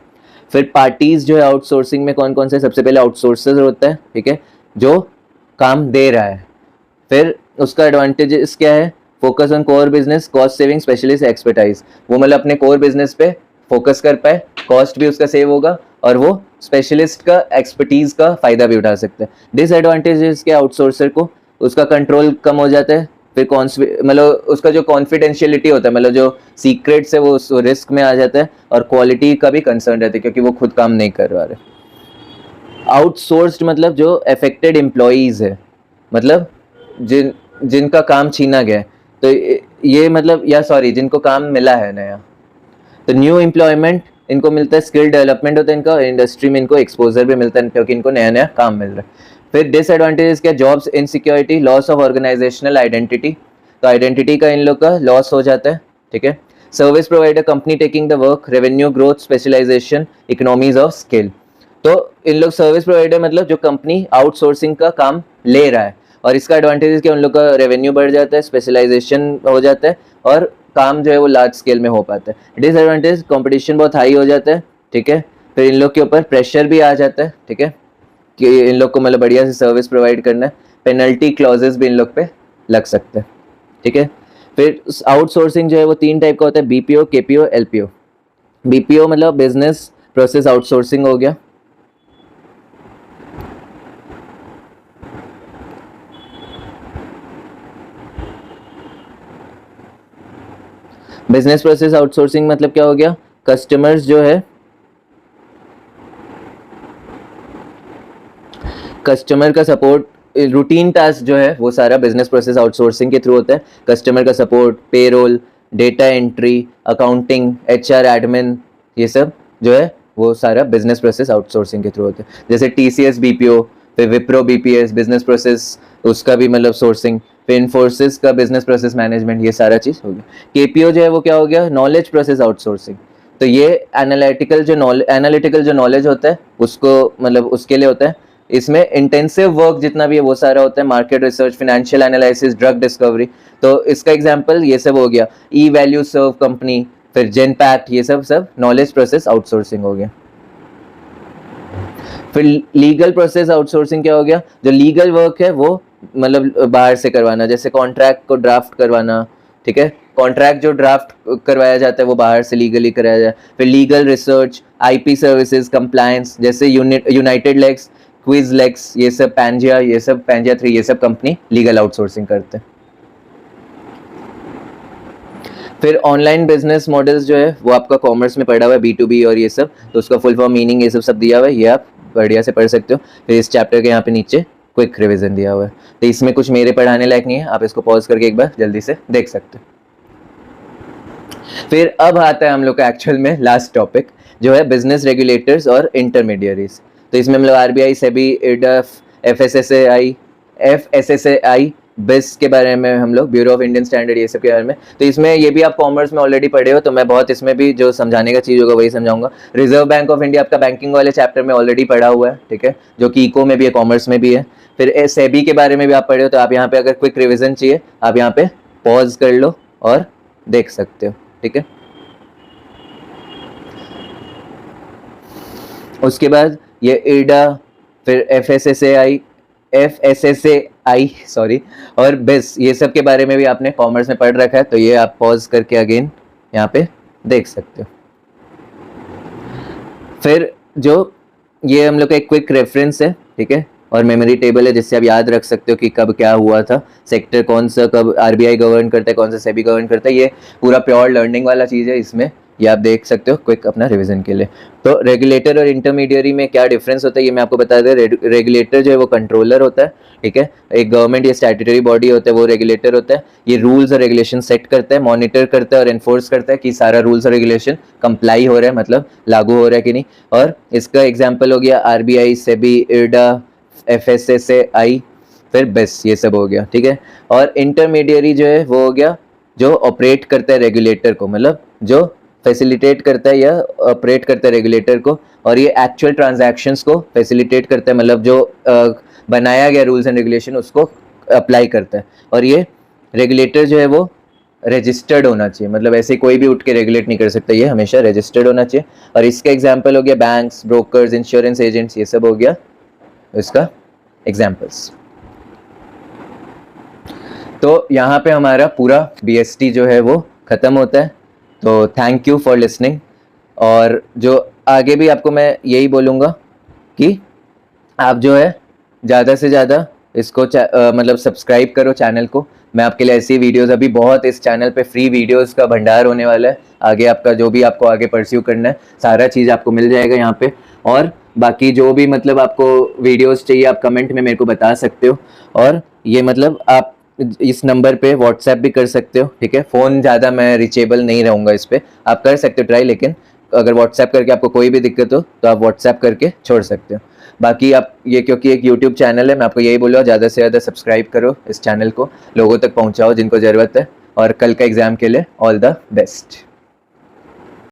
फिर पार्टीज जो है आउटसोर्सिंग में कौन कौन से, सबसे पहले आउटसोर्सर होता है, ठीक है, जो काम दे रहा है। फिर उसका एडवांटेजेस क्या है? Focus on core business, cost saving, specialist expertise, वो मतलब अपने कोर बिजनेस पे फोकस कर पाए, कॉस्ट भी उसका सेव होगा और वो स्पेशलिस्ट का एक्सपर्टीज का फायदा भी उठा सकते हैं। डिसएडवांटेजेस के आउटसोर्सर को, उसका कंट्रोल कम हो जाता है। फिर मतलब उसका जो कॉन्फिडेंशियलिटी होता है, मतलब जो सीक्रेट्स है वो रिस्क में आ जाता है और क्वालिटी का भी कंसर्न रहता है क्योंकि वो खुद काम नहीं कर रहे। आउटसोर्स्ड मतलब जो अफेक्टेड एम्प्लॉयज है, मतलब जिनका काम छीना गया है, तो ये मतलब या सॉरी जिनको काम मिला है नया, तो न्यू एम्प्लॉयमेंट इनको मिलता है, स्किल डेवलपमेंट होता है इनका, इंडस्ट्री में इनको एक्सपोजर भी मिलता है क्योंकि इनको नया नया काम मिल रहा है। फिर डिसएडवांटेजेस क्या? Jobs insecurity, loss of organizational identity, तो आइडेंटिटी का इन लोग का लॉस हो जाता है, ठीक है। Service provider company taking the work, revenue growth, specialization, economies of scale, तो इन लोग सर्विस प्रोवाइडर मतलब जो कंपनी आउटसोर्सिंग का काम ले रहा है, और इसका एडवांटेज कि उन लोग का रेवेन्यू बढ़ जाता है, स्पेशलाइजेशन हो जाता है और काम जो है वो लार्ज स्केल में हो पाता है। डिसएडवांटेज, कंपटीशन बहुत हाई हो जाता है, ठीक है। फिर इन लोग के ऊपर प्रेशर भी आ जाता है, ठीक है, कि इन लोग को मतलब बढ़िया से सर्विस प्रोवाइड करना है। पेनल्टी क्लॉजेस भी इन लोग पे लग सकते हैं, ठीक है। फिर आउटसोर्सिंग जो है वो 3 टाइप का होता है, बीपीओ, केपीओ, एलपीओ। बीपीओ मतलब बिजनेस प्रोसेस आउटसोर्सिंग हो गया। बिजनेस प्रोसेस आउटसोर्सिंग मतलब क्या हो गया? कस्टमर्स जो है, कस्टमर का सपोर्ट, रूटीन टास्क जो है वो सारा बिजनेस प्रोसेस आउटसोर्सिंग के थ्रू होता है। कस्टमर का support, payroll, data entry, accounting, HR, admin, ये सब जो है वो सारा बिजनेस प्रोसेस आउटसोर्सिंग के थ्रू होता है। जैसे टीसीएस बीपीओ, फिर विप्रो बीपीएस बिजनेस प्रोसेस, उसका भी मतलब सोर्सिंग, फिर इन्फोसिस का बिजनेस प्रोसेस मैनेजमेंट, ये सारा चीज़ हो गया। केपीओ जो है वो क्या हो गया? नॉलेज प्रोसेस आउटसोर्सिंग, तो ये एनालिटिकल जो नॉलेज होता है उसको मतलब उसके लिए होता है। इसमें इंटेंसिव वर्क जितना भी है वो सारा होता है, market research, financial analysis, drug discovery, तो इसका एग्जांपल ये सब हो गया। ई वैल्यू सर्व कंपनी, फिर जेनपैक्ट, ये सब नॉलेज प्रोसेस आउटसोर्सिंग हो गया। फिर लीगल प्रोसेस आउटसोर्सिंग क्या हो गया? जो लीगल वर्क है वो मतलब बाहर से करवाना, जैसे कॉन्ट्रैक्ट को ड्राफ्ट करवाना, ठीक है, कॉन्ट्रैक्ट जो ड्राफ्ट करवाया जाता है वो बाहर से लीगली कराया जाए। फिर legal research, IP services, compliance, जैसे यूनाइटेड लेक्स, क्विज लेक्स, ये सब पैंजिया, ये सब पैंजिया 3, ये सब कंपनी लीगल आउटसोर्सिंग करते हैं। फिर ऑनलाइन बिजनेस मॉडल्स जो है वो आपका कॉमर्स में पढ़ा हुआ है, B2B और ये सब, तो उसका फुल फॉर्म मीनिंग ये सब दिया हुआ है, ये आप बढ़िया से पढ़ सकते हो। फिर इस चैप्टर के यहाँ पे नीचे क्विक रिवीजन दिया हुआ है, तो इसमें कुछ मेरे पढ़ाने लायक नहीं है, आप इसको पॉज करके एक बार जल्दी से देख सकते हो। फिर अब आता है हम लोग का एक्चुअल में लास्ट टॉपिक, जो है बिजनेस रेगुलेटर्स और इंटरमीडियरीज। तो इसमें मतलब RBI, सेबी, इडफ, FSSAI, बेस के बारे में हम लोग, ब्यूरो ऑफ इंडियन स्टैंडर्ड, ये सब के बारे में। तो इसमें ये भी आप कॉमर्स में ऑलरेडी पढ़े हो, तो मैं बहुत इसमें भी जो समझाने का चीज़ होगा वही समझाऊंगा। रिजर्व बैंक ऑफ इंडिया आपका बैंकिंग वाले चैप्टर में ऑलरेडी पढ़ा हुआ है, ठीक है, जो कि इको में भी है, कॉमर्स में भी है। फिर सेबी के बारे में भी आप पढ़े हो, तो आप यहाँ पे अगर क्विक रिविजन चाहिए आप यहाँ पे पॉज कर लो और देख सकते हो, ठीक है। उसके बाद ये इडा, फिर FSSAI सॉरी, और बेस, ये सब के बारे में भी आपने कॉमर्स में पढ़ रखा है, तो ये आप पॉज करके अगेन यहाँ पे देख सकते हो। फिर जो ये हम लोग का एक क्विक रेफरेंस है, ठीक है, और मेमोरी टेबल है जिससे आप याद रख सकते हो कि कब क्या हुआ था, सेक्टर कौन सा कब RBI गवर्न करता है, कौन सा सेबी गवर्न करता है। ये पूरा प्योर लर्निंग वाला चीज़ है, इसमें ये आप देख सकते हो क्विक अपना रिवीजन के लिए। तो रेगुलेटर और इंटरमीडियरी में क्या डिफरेंस होता है ये मैं आपको बता दें। रेगुलेटर जो है वो कंट्रोलर होता है, ठीक है, एक गवर्नमेंट या स्टैट्यूटरी बॉडी होता है वो रेगुलेटर होता है। ये रूल्स और रेगुलेशन सेट करता है, मॉनिटर करता है और एनफोर्स करता है कि सारा रूल्स और रेगुलेशन कंप्लाई हो रहा है, मतलब लागू हो रहा है कि नहीं। और इसका एग्जाम्पल हो गया RBI, सेबी, इरडा, FSSAI, फिर बेस, ये सब हो गया, ठीक है। और इंटरमीडियरी जो है वो हो गया जो ऑपरेट करता है रेगुलेटर को, मतलब जो फैसिलिटेट करता है या ऑपरेट करता है रेगुलेटर को, और ये एक्चुअल ट्रांजैक्शंस को फैसिलिटेट करता है, मतलब जो बनाया गया रूल्स एंड रेगुलेशन उसको अप्लाई करता है। और ये रेगुलेटर जो है वो रजिस्टर्ड होना चाहिए, मतलब ऐसे कोई भी उठ के रेगुलेट नहीं कर सकता, ये हमेशा रजिस्टर्ड होना चाहिए। और इसका एग्जाम्पल हो गया बैंक्स, ब्रोकर्स, इंश्योरेंस एजेंट्स, ये सब हो गया इसका एग्जाम्पल्स। तो यहाँ पे हमारा पूरा BST जो है वो ख़त्म होता है। तो थैंक यू फॉर लिसनिंग। और जो आगे भी आपको मैं यही बोलूँगा कि आप जो है ज़्यादा से ज़्यादा इसको मतलब सब्सक्राइब करो चैनल को। मैं आपके लिए ऐसी वीडियोस, अभी बहुत इस चैनल पे फ्री वीडियोस का भंडार होने वाला है। आगे आपका जो भी आपको आगे परस्यू करना है सारा चीज़ आपको मिल जाएगा यहाँ पे। और बाकी जो भी मतलब आपको वीडियोस चाहिए आप कमेंट में मेरे को बता सकते हो। और ये मतलब आप इस नंबर पे व्हाट्सएप भी कर सकते हो, ठीक है। फ़ोन ज़्यादा मैं रिचेबल नहीं रहूँगा इस पर, आप कर सकते हो ट्राई, लेकिन अगर व्हाट्सएप करके आपको कोई भी दिक्कत हो तो आप व्हाट्सएप करके छोड़ सकते हो। बाकी आप ये, क्योंकि एक यूट्यूब चैनल है, मैं आपको यही बोलूँगा ज़्यादा से ज़्यादा सब्सक्राइब करो इस चैनल को, लोगों तक पहुँचाओ जिनको ज़रूरत है। और कल का एग्ज़ाम के लिए ऑल द बेस्ट।